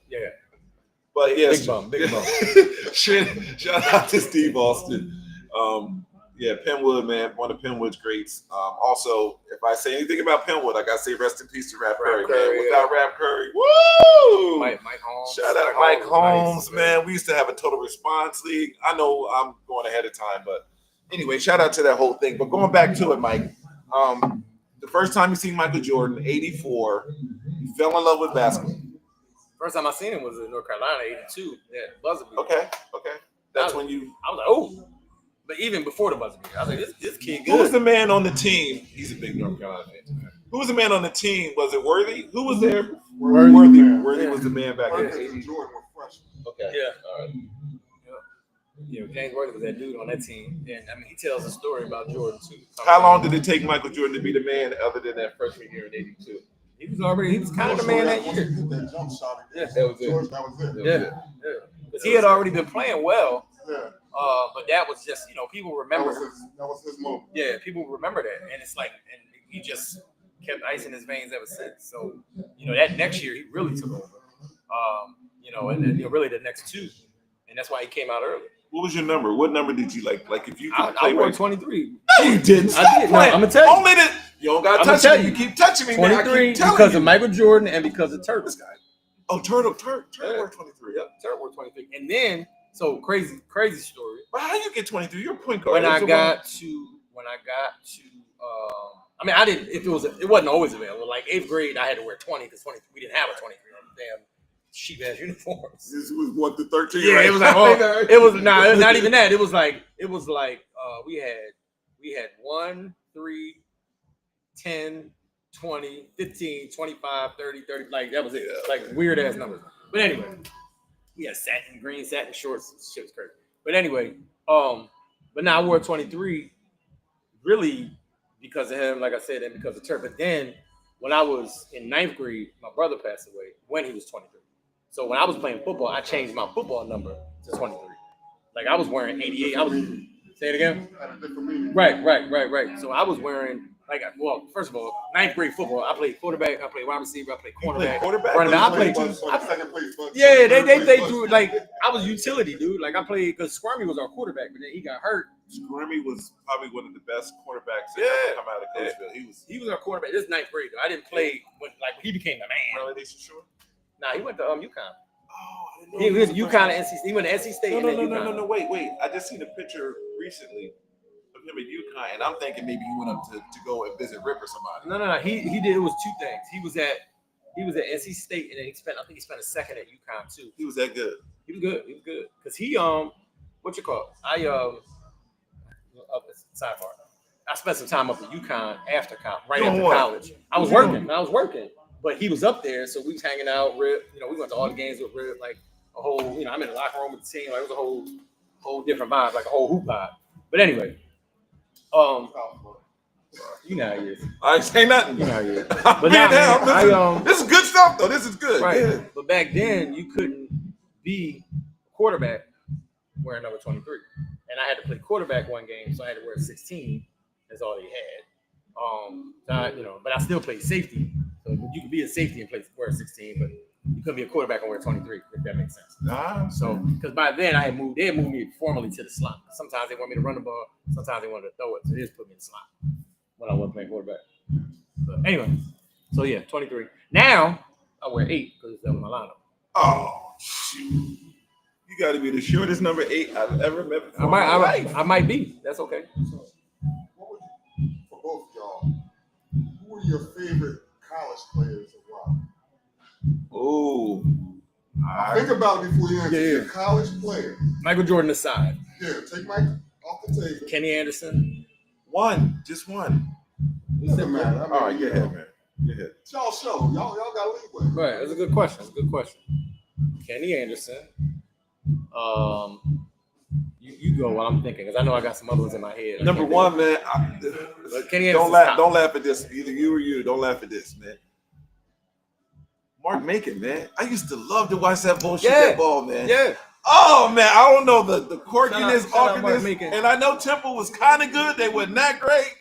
Yeah. But yes. Big bump. Shout out to Steve Austin. Penwood, man, one of Penwood's greats. Also, if I say anything about Penwood, I gotta say rest in peace to Rap Curry, man. Without Rap Curry, woo! Mike Holmes. Shout out Mike Holmes, man. We used to have a total response league. I know I'm going ahead of time, but anyway, shout out to that whole thing. But going back to it, Mike, the first time you seen Michael Jordan, 84, you fell in love with basketball. First time I seen him was in North Carolina, 82. Yeah, buzzer beater. Okay. That's when I was like, oh. But even before the buzzer beater, I was like, this kid good. Who was the man on the team? He's a big North Carolina fan. Who was the man on the team? Was it Worthy? Who was there? Worthy was the man back then. Jordan were freshmen. Okay. Yeah. All right. James Worthy was that dude on that team. And I mean, he tells a story about Jordan too. How long did it take Michael Jordan to be the man other than that freshman year in 82? He was kind of the man that year. That jump shot. Yeah, that was it. That was it. Yeah. Because he had already been playing well. Yeah. But that was just, people remember. That was his moment. Yeah, people remember that. And it's like, and he just kept ice in his veins ever since. So, that next year, he really took over. And then, really the next 2. And that's why he came out early. What was your number? What number did you like? Like if you could I wore 23. No, you didn't. I did. No, I'm gonna tell you. Only that you don't gotta touch me. You keep touching me, 23 man. I keep telling because you. of Michael Jordan and because of Turtle. This guy. Oh, Turtle Yeah. wore 23. Yep, Turtle wore 23. And then, so crazy story. But how you get 23? You're a point guard. When I got to, I didn't. It wasn't always available. Like 8th grade, I had to wear 20 because we didn't have a 23 on the damn cheap ass uniforms. This was what the 13. Yeah, right? it was like it was not even that. It was like we had 1, 3, 10, 20, 15, 25, 30, like that was it. Like weird ass numbers. But anyway, we had green satin shorts. Shit was crazy. But anyway, but now I wore 23 really because of him, like I said, and because of Turk. But then when I was in 9th grade, my brother passed away when he was 23. So when I was playing football, I changed my football number to 23. Like I was wearing 88. Say it again. Had a different meaning. Right. So I was wearing Like, well, first of all, ninth grade football, I played quarterback, I played wide receiver, I played cornerback, quarterback? running back. I played. Second place. Yeah, they threw it like I was utility, dude. Like I played because Squirmy was our quarterback, but then he got hurt. Squirmy was probably one of the best quarterbacks that ever come out of Coachville. He was our quarterback. This is ninth grade though. I didn't play when he became a man. Relegation short? Nah, he went to UConn. Oh, I didn't know. He was UConn and NC. He went to NC State. No. Wait. I just seen a picture recently of him at UConn, and I'm thinking maybe he went up to go and visit Rip or somebody. No. He did. It was two things. He was at NC State, and then I think he spent a second at UConn too. He was that good. He was good. Cause he what you call it? Sidebar. I spent some time up at UConn after college. I was working, but he was up there, so we was hanging out. Rip, we went to all the games with Rip, like a whole. I'm in the locker room with the team. Like it was a whole different vibe, like a whole hoop vibe. But anyway, you know how he is. I ain't say nothing. You know how he is. But now, this is good stuff though. This is good. Right. Yeah. But back then, you couldn't be a quarterback wearing number 23. And I had to play quarterback one game, so I had to wear 16. That's all they had. But I still played safety. So you could be a safety and wear 16, but you couldn't be a quarterback and wear 23, if that makes sense. So, because by then they had moved me formally to the slot. Sometimes they want me to run the ball, sometimes they wanted to throw it, so they just put me in the slot when I wasn't playing quarterback. But anyway, so yeah, 23. Now I wear 8 because that was my lineup. Oh, shoot. You got to be the shortest number 8 I've ever met. I might be. That's okay. So, for both of y'all, who were your favorite college players and why? Oh, think about it before you answer. Yeah. Your college player. Michael Jordan aside. Yeah, take Mike off the table. Kenny Anderson. just one. Doesn't matter. All right, get ahead, man. Get ahead. It's y'all show. Y'all got leeway. Right, that's a good question. Kenny Anderson. You go while I'm thinking, because I know I got some other ones in my head. Number one, man. Kenny Don't laugh at this. Either you or you. Don't laugh at this, man. Mark Macon, man. I used to love to watch that bullshit that ball, man. Yeah. Oh man, I don't know the quirkiness, shout out Mark awkwardness, Macon. and I know Temple was kind of good. They weren't that great.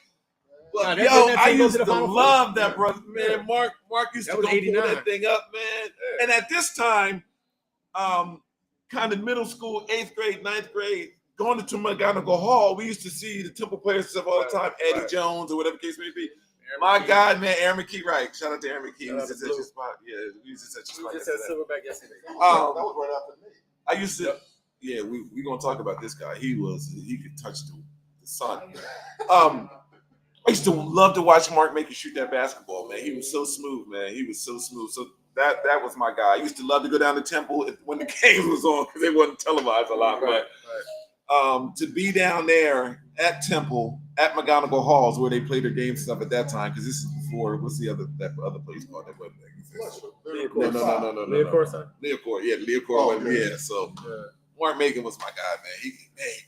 But I used to love that brother, man. Mark used to go pull that thing up, man. Yeah. And at this time, kind of middle school, 8th grade, 9th grade, going to McGonigal Hall, we used to see the Temple players stuff all the time, Eddie Jones or whatever the case may be. My God, man, Aaron McKee, right? Shout out to Aaron McKee. He was at such a spot. Yeah, we was at such a spot. We just had Silverback yesterday. That was right after me. I used to, we gonna talk about this guy. He could touch the sun. I used to love to watch Mark Macon shoot that basketball, man. He was so smooth, man. He was so smooth. So that was my guy. I used to love to go down to Temple when the games was on because they wasn't televised a lot. But to be down there at Temple, at McGonigal Halls where they played their games and stuff at that time, because this is before, what's the other place called that wasn't No. Leocourt, yeah. So Mark Macon was my guy, man. He could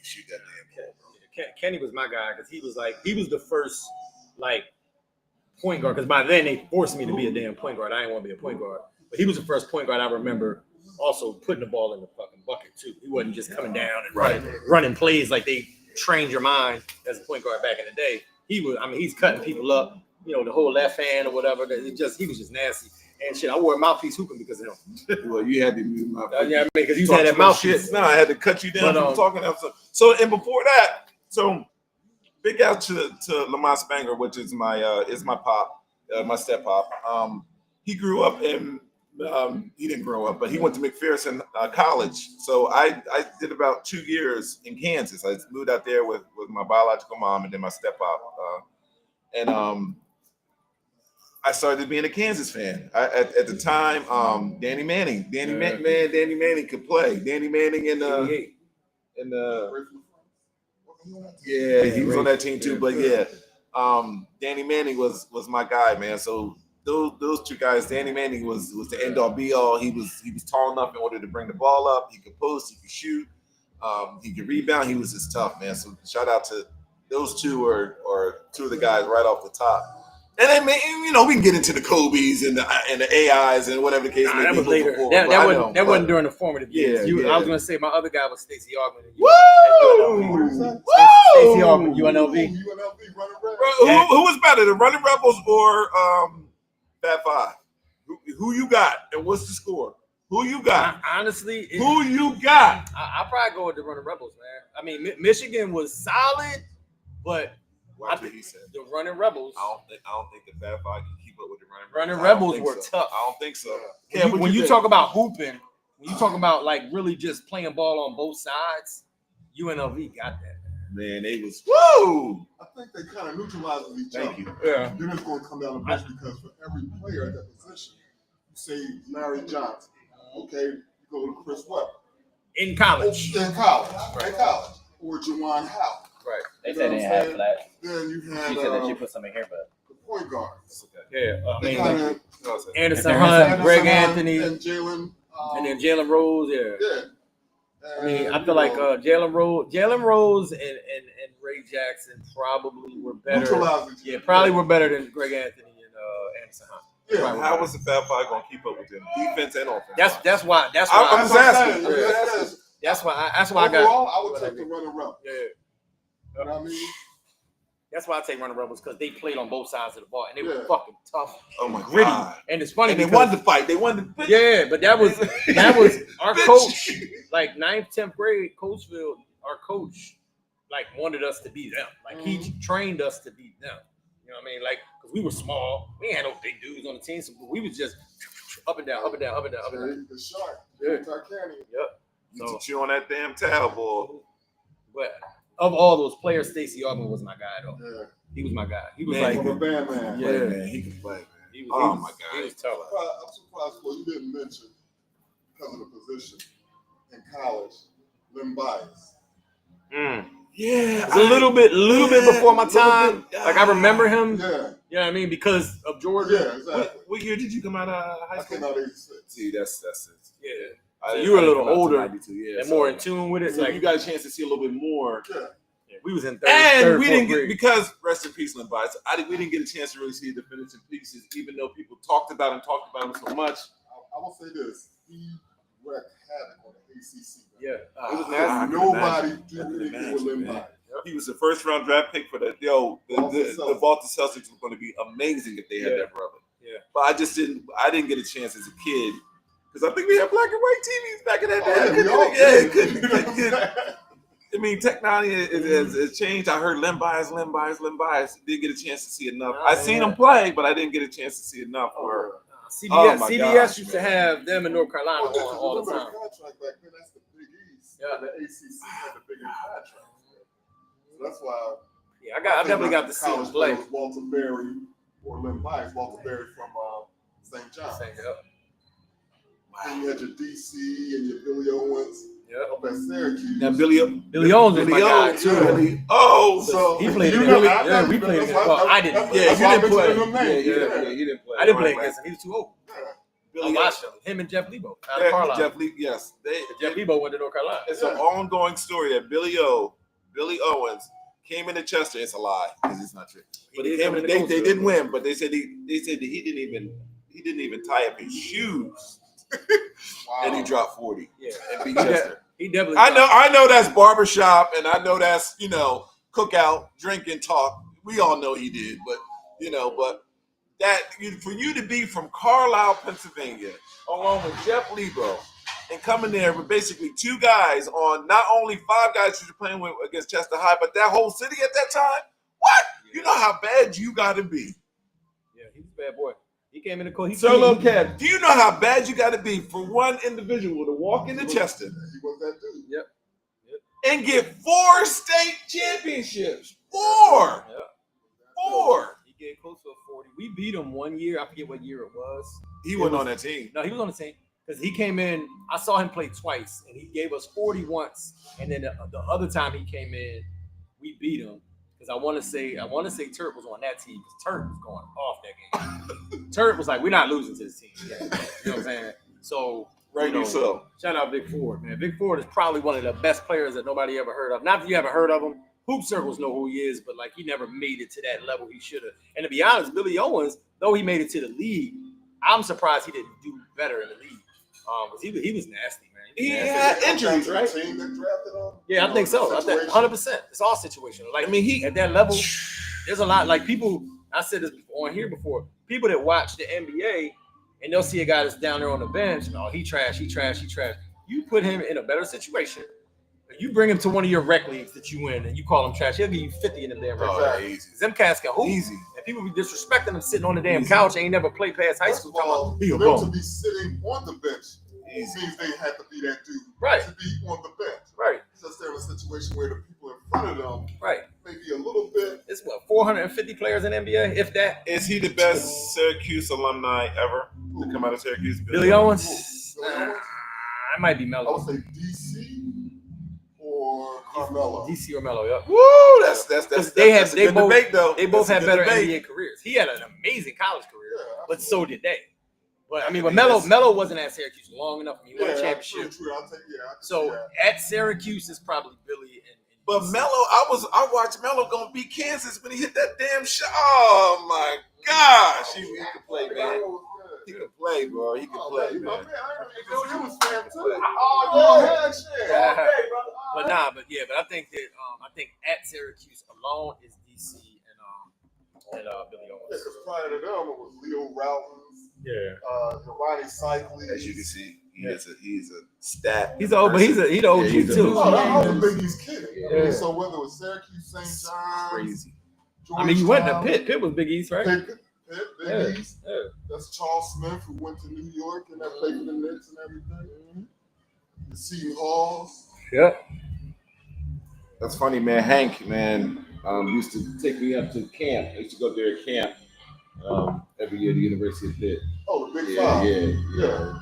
shoot that damn ball. Kenny was my guy because he was the first point guard, because by then they forced me to be a damn point guard. I didn't want to be a point guard, but he was the first point guard I remember also putting the ball in the fucking bucket too. He wasn't just coming down and running plays like they trained your mind as a point guard back in the day. He's cutting people up, the whole left hand or whatever. He was just nasty. And shit, I wore a mouthpiece hooping because of him. Well, you had to use mouthpiece. Because you had that mouthpiece. Shit. No, I had to cut you down from talking out. So, and before that, big out to Lamont Spangler, which is my pop, my step pop. He grew up in. He didn't grow up, but he went to McPherson College. So I did about 2 years in Kansas. I moved out there with my biological mom and then my step pop. I started being a Kansas fan. At the time, Danny Manning. Danny Manning could play. Danny Manning he was on that team too. But Danny Manning was my guy, man. So those two guys, Danny Manning was the end all be all. He was tall enough in order to bring the ball up. He could post, he could shoot, he could rebound. He was just tough, man. So shout out to those two or two of the guys right off the top. And then, we can get into the Kobe's and the AIs and whatever the case may be. That was later. That wasn't during the formative years. I was going to say my other guy was Stacey Augman. Woo! Stacey Augman, UNLV. UNLV running red. Who was better, the Running Rebels or Fat Five? Who you got, and what's the score? Who you got? Honestly, who you got? I'll probably go with the Running Rebels, man. I mean, Michigan was solid, but Watch what he said. The Running Rebels. I don't think the Fat Five can keep up with the Running Rebels were tough. I don't think so. When you talk about hooping, when you talk about like really just playing ball on both sides, UNLV got that. Man, they was woo. I think they kind of neutralized each other. Thank you. Yeah. Then it's going to come down to bench because for every player at that position, you say Larry Johnson. Okay, you go to Chris Webber. In college. In college. Or Juwan Howard. Right. They said they had flat. Then you had She said that she put some in here, but the point guards. Yeah. I They mean, kinda, Anderson Hunt, Greg Anthony, and Jalen. and then Jalen Rose. Yeah. Yeah. I mean, I feel like Jalen Rose and Ray Jackson probably were better. Yeah, probably were better than Greg Anthony and Anderson Hunt. Yeah. How was the Fat Five gonna keep up with them? Defense and offense. That's why. I'm just asking. That's why I got. Overall, I would take the running rebel. Yeah. You know what I mean? That's why I take Running Rebels because they played on both sides of the ball and they were fucking tough. Oh my gritty. God. And it's funny and they won the fight. They won the Yeah, but that was our coach, like 9th, 10th grade, Coachville, our coach, like wanted us to be them. Like he trained us to be them. You know what I mean? Like, because we were small. We ain't had no big dudes on the team, so we was just up and down, up and down, up and down, up and down. The shark. Yeah. Yep. You chew on that damn towel, boy. But of all those players, Stacey Augmon was my guy, though. Yeah. He was my guy. He was Man, like a band man. Yeah, man, he can play, man. He My was God. He was tough. I'm surprised what you didn't mention because of the position in college, Lim Bias. Yeah, It's a little bit before my time. Like I remember him. Yeah. You know what I mean? Because of Georgia. Yeah, exactly. What year did you come out of high I school? came out 86. See, that's it. Yeah. So you were a little older and more in tune with it. So Like you got a chance to see a little bit more. Yeah. we was in third. And third, we fourth didn't get, grade. because rest in peace, Lim Bias. We didn't get a chance to really see the definitive pieces, even though people talked about him so much. I will say this: he wreaked havoc on the ACC. Yeah, It was As nasty. nobody did anything with Lim Bias. He was the first round draft pick for the Boston Celtics was going to be amazing if they had that brother. Yeah. But I didn't get a chance as a kid because I think we had black and white TVs back in that day. I mean, technology has changed. I heard Lim Bias. Didn't get a chance to see enough. I seen him play, but I didn't get a chance to see enough. CBS used to have them in North Carolina on all the time. Contract back then, that's the Big East. Yeah, the ACC had the bigger contract. So that's why. Yeah, I definitely got to see him play. Walter Berry or Lim Bias. Walter Berry from St. John's. And you had your DC and your Billy Owens. Yeah, up at Syracuse. Now Billy Owens was my guy too. So he played. We played against. Well, I didn't. Yeah, you didn't play. Yeah, you didn't play. I didn't play against him. He was too old. Billy him and Jeff Lebo out of Carlisle. Jeff Lebo, yes. Jeff Lebo went to North Carolina. It's an ongoing story that Billy Owens came into Chester. It's a lie because it's not true. But they didn't win. But they said that he didn't even tie up his shoes. Wow. And he dropped 40. Yeah, and beat Chester. He definitely. I know that's barbershop, and I know that's cookout, drinking, talk. We all know he did, but that for you to be from Carlisle, Pennsylvania, along with Jeff Lebo, and coming there with basically two guys on not only five guys you're playing with against Chester High, but that whole city at that time. What? You know how bad you got to be. Yeah, he's a bad boy. He came in the court. Solo Cat. Do you know how bad you got to be for one individual to walk into Chester? He was that dude. Yep. And get 4 state championships. 4. Yep. 4. He gave close to 40. We beat him one year. I forget what year it was. He wasn't on that team. No, he was on the team because he came in. I saw him play twice, and he gave us 40 once. And then the other time he came in, we beat him. Because I want to say Turk was on that team because Turk was going off that game. Turk was like, we're not losing to this team. Yeah. You know what I'm saying? So, so. Shout out Vic Ford, man. Vic Ford is probably one of the best players that nobody ever heard of. Not that you haven't heard of him. Hoop circles know who he is, but like he never made it to that level he should have. And to be honest, Billy Owens, though he made it to the league, I'm surprised he didn't do better in the league. Because he was nasty, man. He had injuries, right? Team that drafted him. Yeah, I think so. I think 100%. It's all situational. Like, I mean, he at that level. there's a lot like people. I said this on here before. People that watch the NBA and they'll see a guy that's down there on the bench. Oh, he trash. You put him in a better situation. You bring him to one of your rec leagues that you win, and you call him trash. He'll give you 50 in the damn rec league. Easy. Them cats can hoop. Easy. And people be disrespecting him sitting on the damn couch. Ain't never played past high school. For them to be sitting on the bench means they had to be that dude. Right. To be on the bench. Right. Just they're in a situation where the people in front of them, right, maybe a little bit. It's what 450 players in NBA, if that. Is he the best Syracuse alumni ever to come out of Syracuse? Billy Owens. I might be Melo. I would say DC or Carmelo. DC or Melo, yeah. Woo! That's they a good both debate, though. they both That's a had good better debate. NBA careers. He had an amazing college career, but so did they. But I mean, but Yes. Melo wasn't at Syracuse long enough. He won a championship. True. I'll take, So at Syracuse is probably Billy and But Melo, I watched Melo gonna beat Kansas when he hit that damn shot. Oh my gosh, he could play, man. He could play, bro. He could play, man. He was fan too. Oh, yeah, shit. But I think at Syracuse alone is DC and Billy Owens. Because prior to them, it was Leo Routins, Ronnie Cycli. As you can see, he's a stat. He's the OG too. Oh, that was a Big East kid. I mean, so whether it was Syracuse, St. John's, crazy. I mean, you went to Pitt. Pitt was Big East, right? Pitt, Big East. Yeah. That's Charles Smith, who went to New York and that played for the Knicks and everything. The Seton Halls. Yeah. That's funny, man. Hank, man, used to take me up to camp. I used to go there at camp every year at the University of Pitt. Oh, the Big Five. Yeah.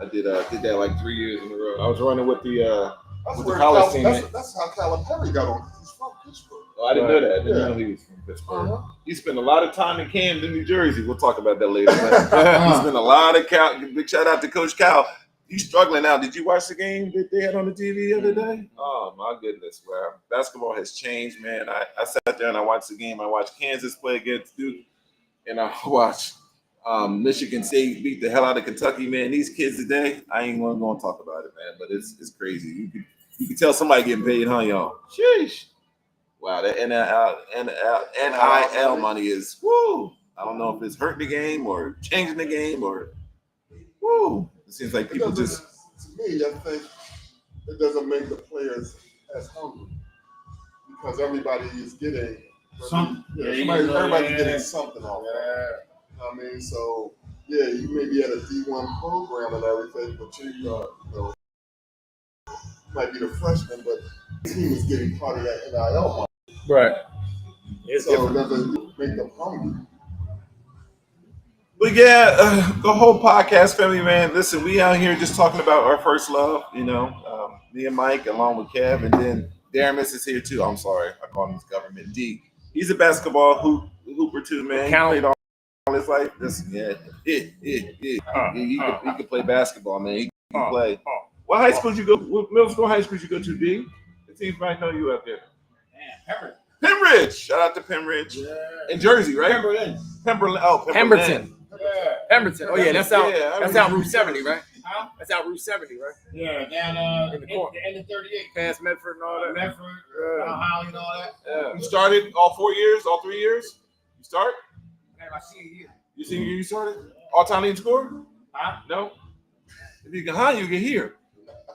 I did that like 3 years in a row. I was running with the That's college team. That's how Calipari got on. He's from Pittsburgh. Oh, I didn't know that. I didn't know he was from Pittsburgh. He spent a lot of time in Camden, New Jersey. We'll talk about that later. He spent a lot of big shout out to Coach Cal. He's struggling now. Did you watch the game that they had on the TV the other day? Oh my goodness, wow. Basketball has changed, man. I sat there and I watched the game. I watched Kansas play against Duke, and I watched Michigan State beat the hell out of Kentucky, man. These kids today, I ain't gonna talk about it, man. But it's crazy. You can tell somebody getting paid, huh, y'all? Sheesh. Wow, that NIL money is woo. I don't know if it's hurting the game or changing the game or woo. It seems like people just. To me, I think it doesn't make the players as hungry because everybody is getting something. Everybody's getting something off. I mean, so yeah, you may be at a D1 program and everything, but you might be the freshman, but the team is getting part of that NIL money. Right. So it doesn't make them hungry. But yeah, the whole podcast family, man. Listen, we out here just talking about our first love, me and Mike along with Kev, and then Daramus is here too. I'm sorry, I call him his government D. He's a basketball hooper too, man. He played all his life. Listen, he can play basketball, man. He can play. What high school did you go? What middle school, high school did you go to, D? The teams might know you out there. Pembridge. Shout out to Pembridge. Yeah. In Jersey, right? Pemberton. Pemberton. Oh yeah, that's out Route 70, right? Huh? That's out Route 70, right? Yeah, down in the corner. End of 38. Past Medford and all that. Medford, Holly and all that. Yeah. You started all 4 years, all 3 years? You start? Man, my senior year. Your senior year you started? All time leading scorer? Huh? No? If you can you get here.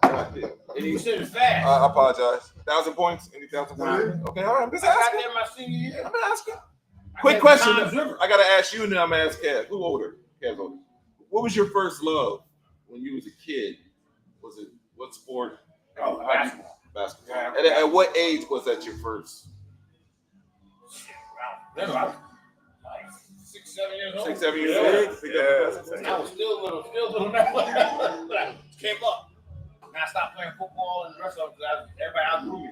And you said it fast. I apologize. 1,000 points? Any 1,000 points? Okay, all right. I'm just I got asking. there my senior year. I'm asking. Quick question. I got to ask you and then I'm going to ask Kev. Who older? Kev older. What was your first love when you was a kid? Was it what sport? Basketball. Basketball. Yeah. At what age was that your first? I was like 6, 7 years old. 6, 7 years old? Yeah. I was still little now. Came up. And I stopped playing football and the rest of it because everybody outgrew me.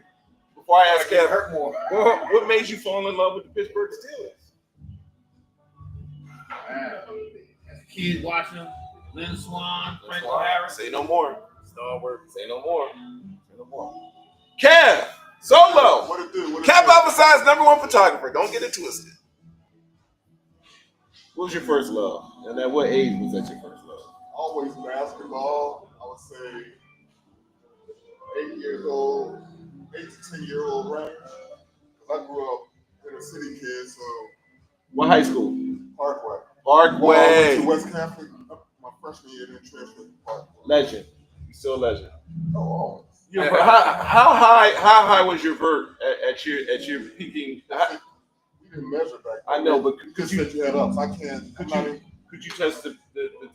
Before I ask Kev, hurt more. What made you fall in love with the Pittsburgh Steelers? As a kid watching Lynn Swan, Frank Harris. Say no more. Say no more. Kev, Solo. What it do? Cap Alphacide's #1 photographer. Don't get it twisted. What was your first love? And at what age was that your first love? Always basketball. I would say 8 years old, 8 to 10-year-old range. I grew up in inner city kid, so What high school? Parkway. Parkway. Well, I went to West Catholic my freshman year, then transferred to Parkway. Legend. You still a legend. Oh, Your, how high was your vert at your peaking? we didn't measure back then. I know, but You could just you said you had ups. I can't. could you touch the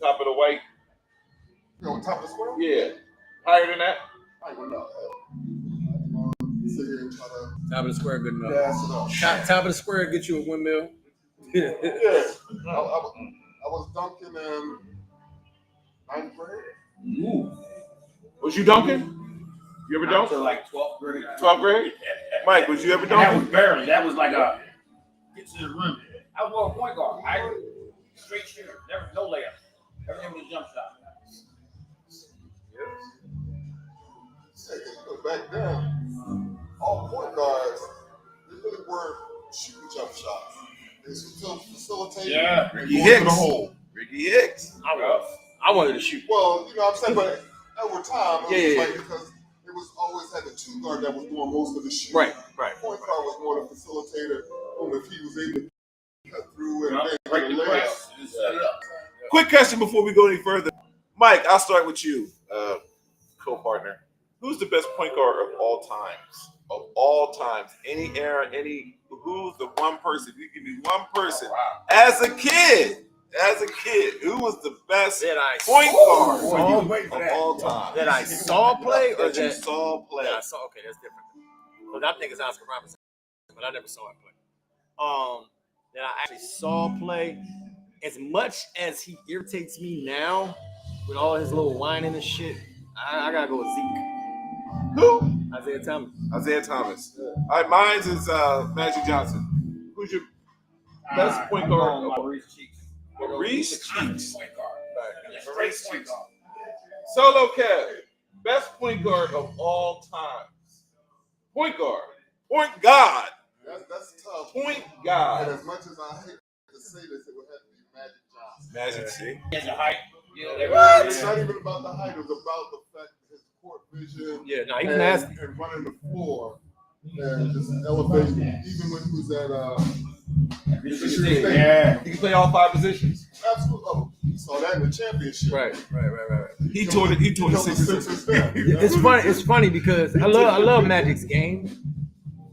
top of the white? On top of the square? Yeah. Higher than that? I don't know. Sit here and try to Top of the square, good enough. gas it up. Top of the square, get you a windmill. Yeah. I was dunking in 9th grade. Ooh. Was you dunking? You ever dunk? Until like 12th grade. 12th grade? Mike, was you ever And that dunking? was barely. That was like a get to the rim. I was more a point guard. I straight shooter. Never no layup. Everything was a jump shot. Back then, all point guards, they really weren't shooting jump shots. They were facilitating. Yeah. and Ricky going to Hicks. the hole. Ricky Hicks. I wanted to shoot. Well, you know what I'm saying, but over time, it was Yeah. like because it was always had the two guard that was doing most of the shooting. Right. Point guard was more the facilitator. If he was able to cut through and then Break get a the layup. press. Just set it up. Quick question before we go any further. Mike, I'll start with you, co-partner. Who's the best point guard of all times? Of all times, any era, who's the one person? If you give me one person, as a kid, who was the best point guard of all time? That I saw play or That you that saw play? that I saw? Okay, that's different. Because I think it's Oscar Robertson, but I never saw him play. That I actually saw play. As much as he irritates me now with all his little whining and shit, I gotta go with Zeke. Who? Isaiah Thomas. Isaiah Thomas. All right, mine's is Magic Johnson. Who's your best point guard? Maurice Cheeks. Maurice Cheeks. Point guard. Right. Straight point guard. Solo Kev, best point guard of all times. Point guard. Point guard. That's tough. Point And guard. as much as I hate to say this, it would have to be Magic Johnson. Magic, see? He has a height. It's not even about the height. It was about the fact that his court vision Yeah, no, he was nasty. and running the floor and just elevating. Even when he was at Michigan State. Yeah. He can play all 5 positions. Absolutely. Oh, you saw that in the championship. Right. He tore the Held the Sixers down. It's funny because I love Magic's game,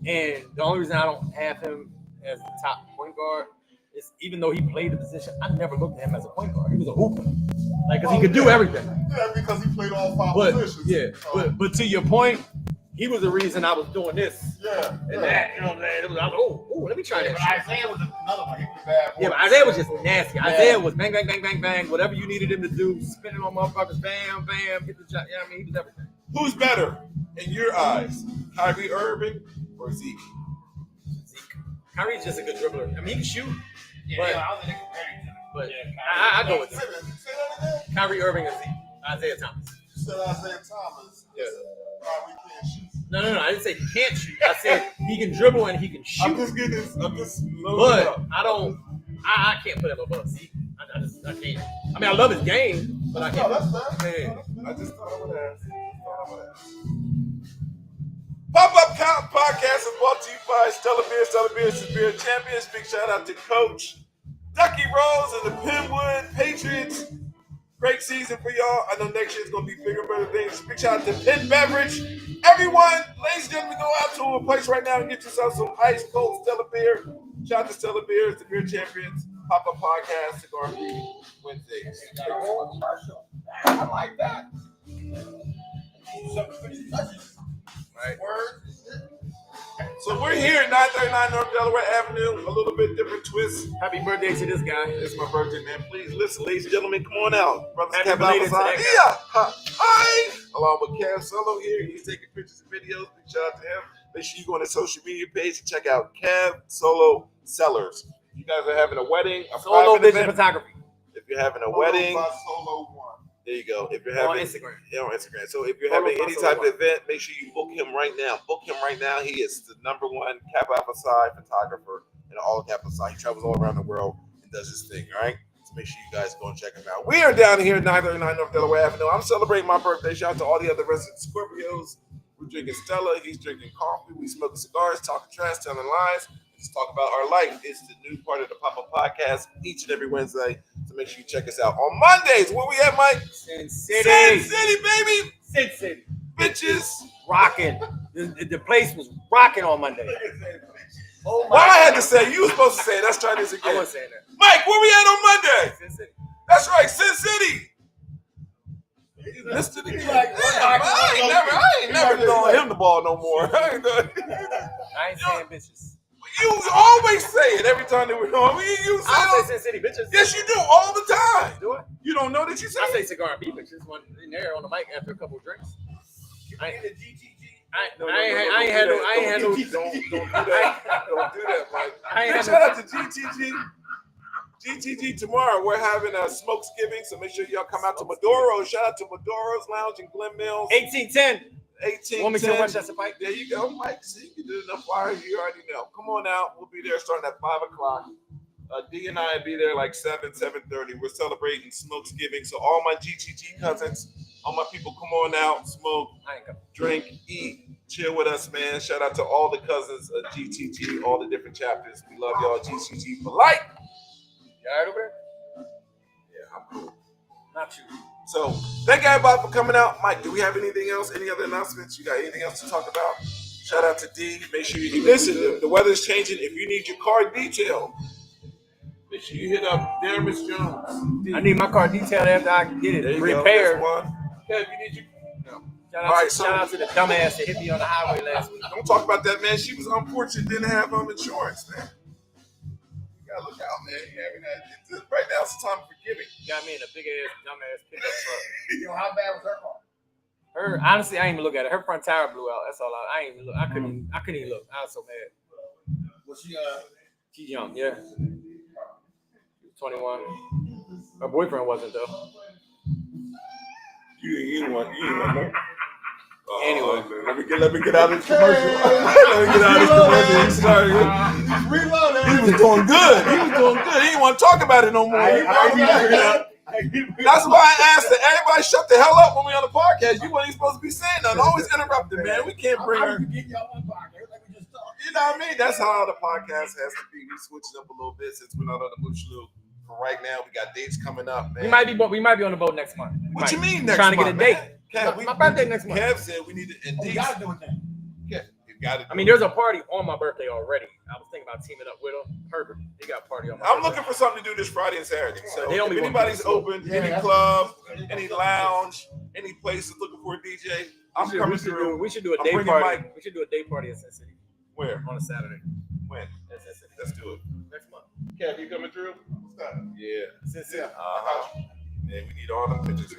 and the only reason I don't have him as the top point guard is even though he played the position, I never looked at him as a point guard. He was a hooper, like because he could do everything. Yeah, because he played all 5 But positions. yeah, but to your point, he was the reason I was doing this Yeah. and that. You know what I'm saying? It was, I was let me try But that shit. Isaiah was another one. He was a bad boy. Yeah, but Isaiah was just nasty. Isaiah was bang, bang, bang, bang, bang. Whatever you needed him to do, spinning on motherfuckers, bam, bam, hit the shot. Yeah, I mean, he was everything. Who's better in your eyes? Kyrie Irving or Zeke? Zeke. Kyrie's just a good dribbler. I mean, he can shoot, Yeah, but- I was in comparison. but Yeah, I go with Say Zeke. that, say that again. Kyrie Irving and Zeke. Isaiah Thomas. You said Isaiah Thomas. Yeah. Probably can't shoot. No. I didn't say he can't shoot. I said he can dribble and he can shoot. I'm just getting this. I'm just loading But up. I can't put him above Zeke. I can't. I mean, I love his game, but I No, can't. that's fair. Man, I just thought I would ask. Pop-Up Count Podcast is brought to you by Stella Beers is beer champions. Big shout out to Coach Ducky Rose and the Penwood Patriots. Great season for y'all. I know next year's going to be bigger and better things. Big shout out to Penn Beverage. Everyone, ladies and gentlemen, go out to a place right now and get yourself some ice cold Stella Beer. Shout out to Stella Beers, the beer champions. Pop-Up Podcast, CigaR&B Wednesdays. I like that. Right. So we're here at 939 North Delaware Avenue. A little bit different twist. Happy birthday to this guy. It's my birthday, man. Please listen, ladies and gentlemen, come on out. Brothers Happy Kev belated to Alpazan. that Yeah. Hi. Along with Kev Solo here. He's taking pictures and videos. Big shout out to him. Make sure you go on his social media page and check out Kev Solo Sellers. You guys are having a wedding, a Solo private vision event. photography If you're having a wedding, By Solo One. there you go. If you're on having Instagram. Yeah, on Instagram. So if you're Follow having us any on type Solo. of event, make sure you book him right now. Book him right now. He is the #1 Kappa Alpha Psi photographer in all of Kappa Psi. He travels all around the world and does his thing, all right? So make sure you guys go and check him out. We are down here at 939 North Delaware Avenue. I'm celebrating my birthday. Shout out to all the other resident Scorpios. We're drinking Stella. He's drinking coffee. We smoking cigars, talking trash, telling lies. Let's talk about our life. It's the new part of the Pop-Up Podcast each and every Wednesday. So make sure you check us out on Mondays. Where we at, Mike? Sin City. Sin City, baby. Sin City. Bitches. Rocking. The place was rocking on Monday. Oh Why I had to say, you were supposed to say it. Let's try this I again. wasn't saying that. Mike, where we at on Monday? Sin City. That's right, Sin City. Listen to the I ain't never throwing him the ball no more. I ain't saying bitches. You always say it every time that we're on. I say Sin City bitches. Yes, you do all the time. Do I? You don't know that you say I say it? CigaR&B bitches one in there on the mic after a couple of drinks. I ain't had no. Don't do that. Don't do that, Mike. I ain't had Shout no. out to GTG. GTG tomorrow. We're having a Smokesgiving, so make sure y'all come out to Maduro. Shout out to Madoro's Lounge in Glen Mills. 1810. 1810. Want me to rush that pipe? There you go, Mike. See, you did enough flyers. You already know. Come on out. We'll be there starting at 5 o'clock. D and I will be there like 7:30. We're celebrating Smokesgiving. So all my GTG cousins, all my people, come on out, smoke, drink, eat, chill with us, man. Shout out to all the cousins of GTG, all the different chapters. We love y'all. GTG for life. You all right over there? Yeah, I'm cool. Not you. So thank everybody for coming out. Mike, do we have anything else? Any other announcements? You got anything else to talk about? Shout out to D. Make sure you listen. The weather's changing. If you need your car detailed, make sure you hit up Daramus Jones. D. I need my car detailed after I can get it repaired. Yeah, if you need your Shout out to the dumbass that hit me on the highway last week. Don't talk about that, man. She was unfortunate, didn't have insurance, man. You gotta look out, man. Right now, it's the time for giving. Got me in a big ass dumbass pickup truck. Yo, how bad was her car? Her honestly, I ain't even look at it. Her front tire blew out. That's all. I ain't even look. I couldn't even look. I was so mad. Was she She's young, yeah. 21. Her boyfriend wasn't though. You didn't want no. Anyway, let me get out of this commercial. Let me get out of this commercial. He was doing good. He didn't want to talk about it no more. That's why I asked that everybody shut the hell up when we on the podcast. You weren't even supposed to be saying nothing. Always interrupting, man. We can't bring her. You know what I mean? That's how the podcast has to be. We switched up a little bit since we're not on the Mooch Loop. For right now, we got dates coming up, man. We might be on the boat next month. What you mean next month? Trying to get a date. Kev, My birthday next month. Kev said we need to. you gotta do it then. Yeah, you got it. I mean, there's a party on my birthday already. I was thinking about teaming up with him. Herbert, he got a party on my birthday. I'm looking for something to do this Friday and Saturday. So They only if want anybody's people. open, any club, any lounge, any place that's looking for a DJ, I'm coming through. We should do a I'm day bringing party. Mike. We should do a day party in Sin City Where? on a Saturday. When? Let's do it. Next month. Kev, you coming through? Yeah. Sin City. Yeah, we need all them pictures.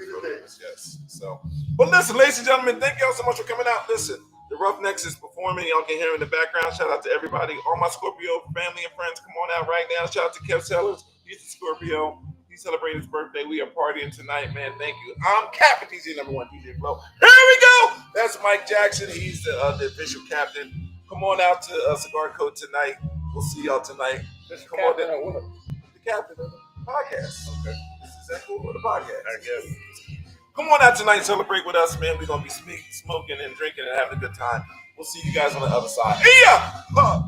Yes. So, but listen, ladies and gentlemen, thank y'all so much for coming out. Listen, the Roughnecks is performing. Y'all can hear in the background. Shout out to everybody, all my Scorpio family and friends. Come on out right now. Shout out to Kev Sellers. He's a Scorpio. He's celebrating his birthday. We are partying tonight, man. Thank you. I'm Cap, DJ #1 DJ Flow. Here we go. That's Mike Jackson. He's the official captain. Come on out to Cigar Code tonight. We'll see y'all tonight. Come on down. The captain of the podcast. Okay. Is that cool with the podcast? I guess. Come on out tonight and celebrate with us, man. We're going to be smoking and drinking and having a good time. We'll see you guys on the other side. Yeah!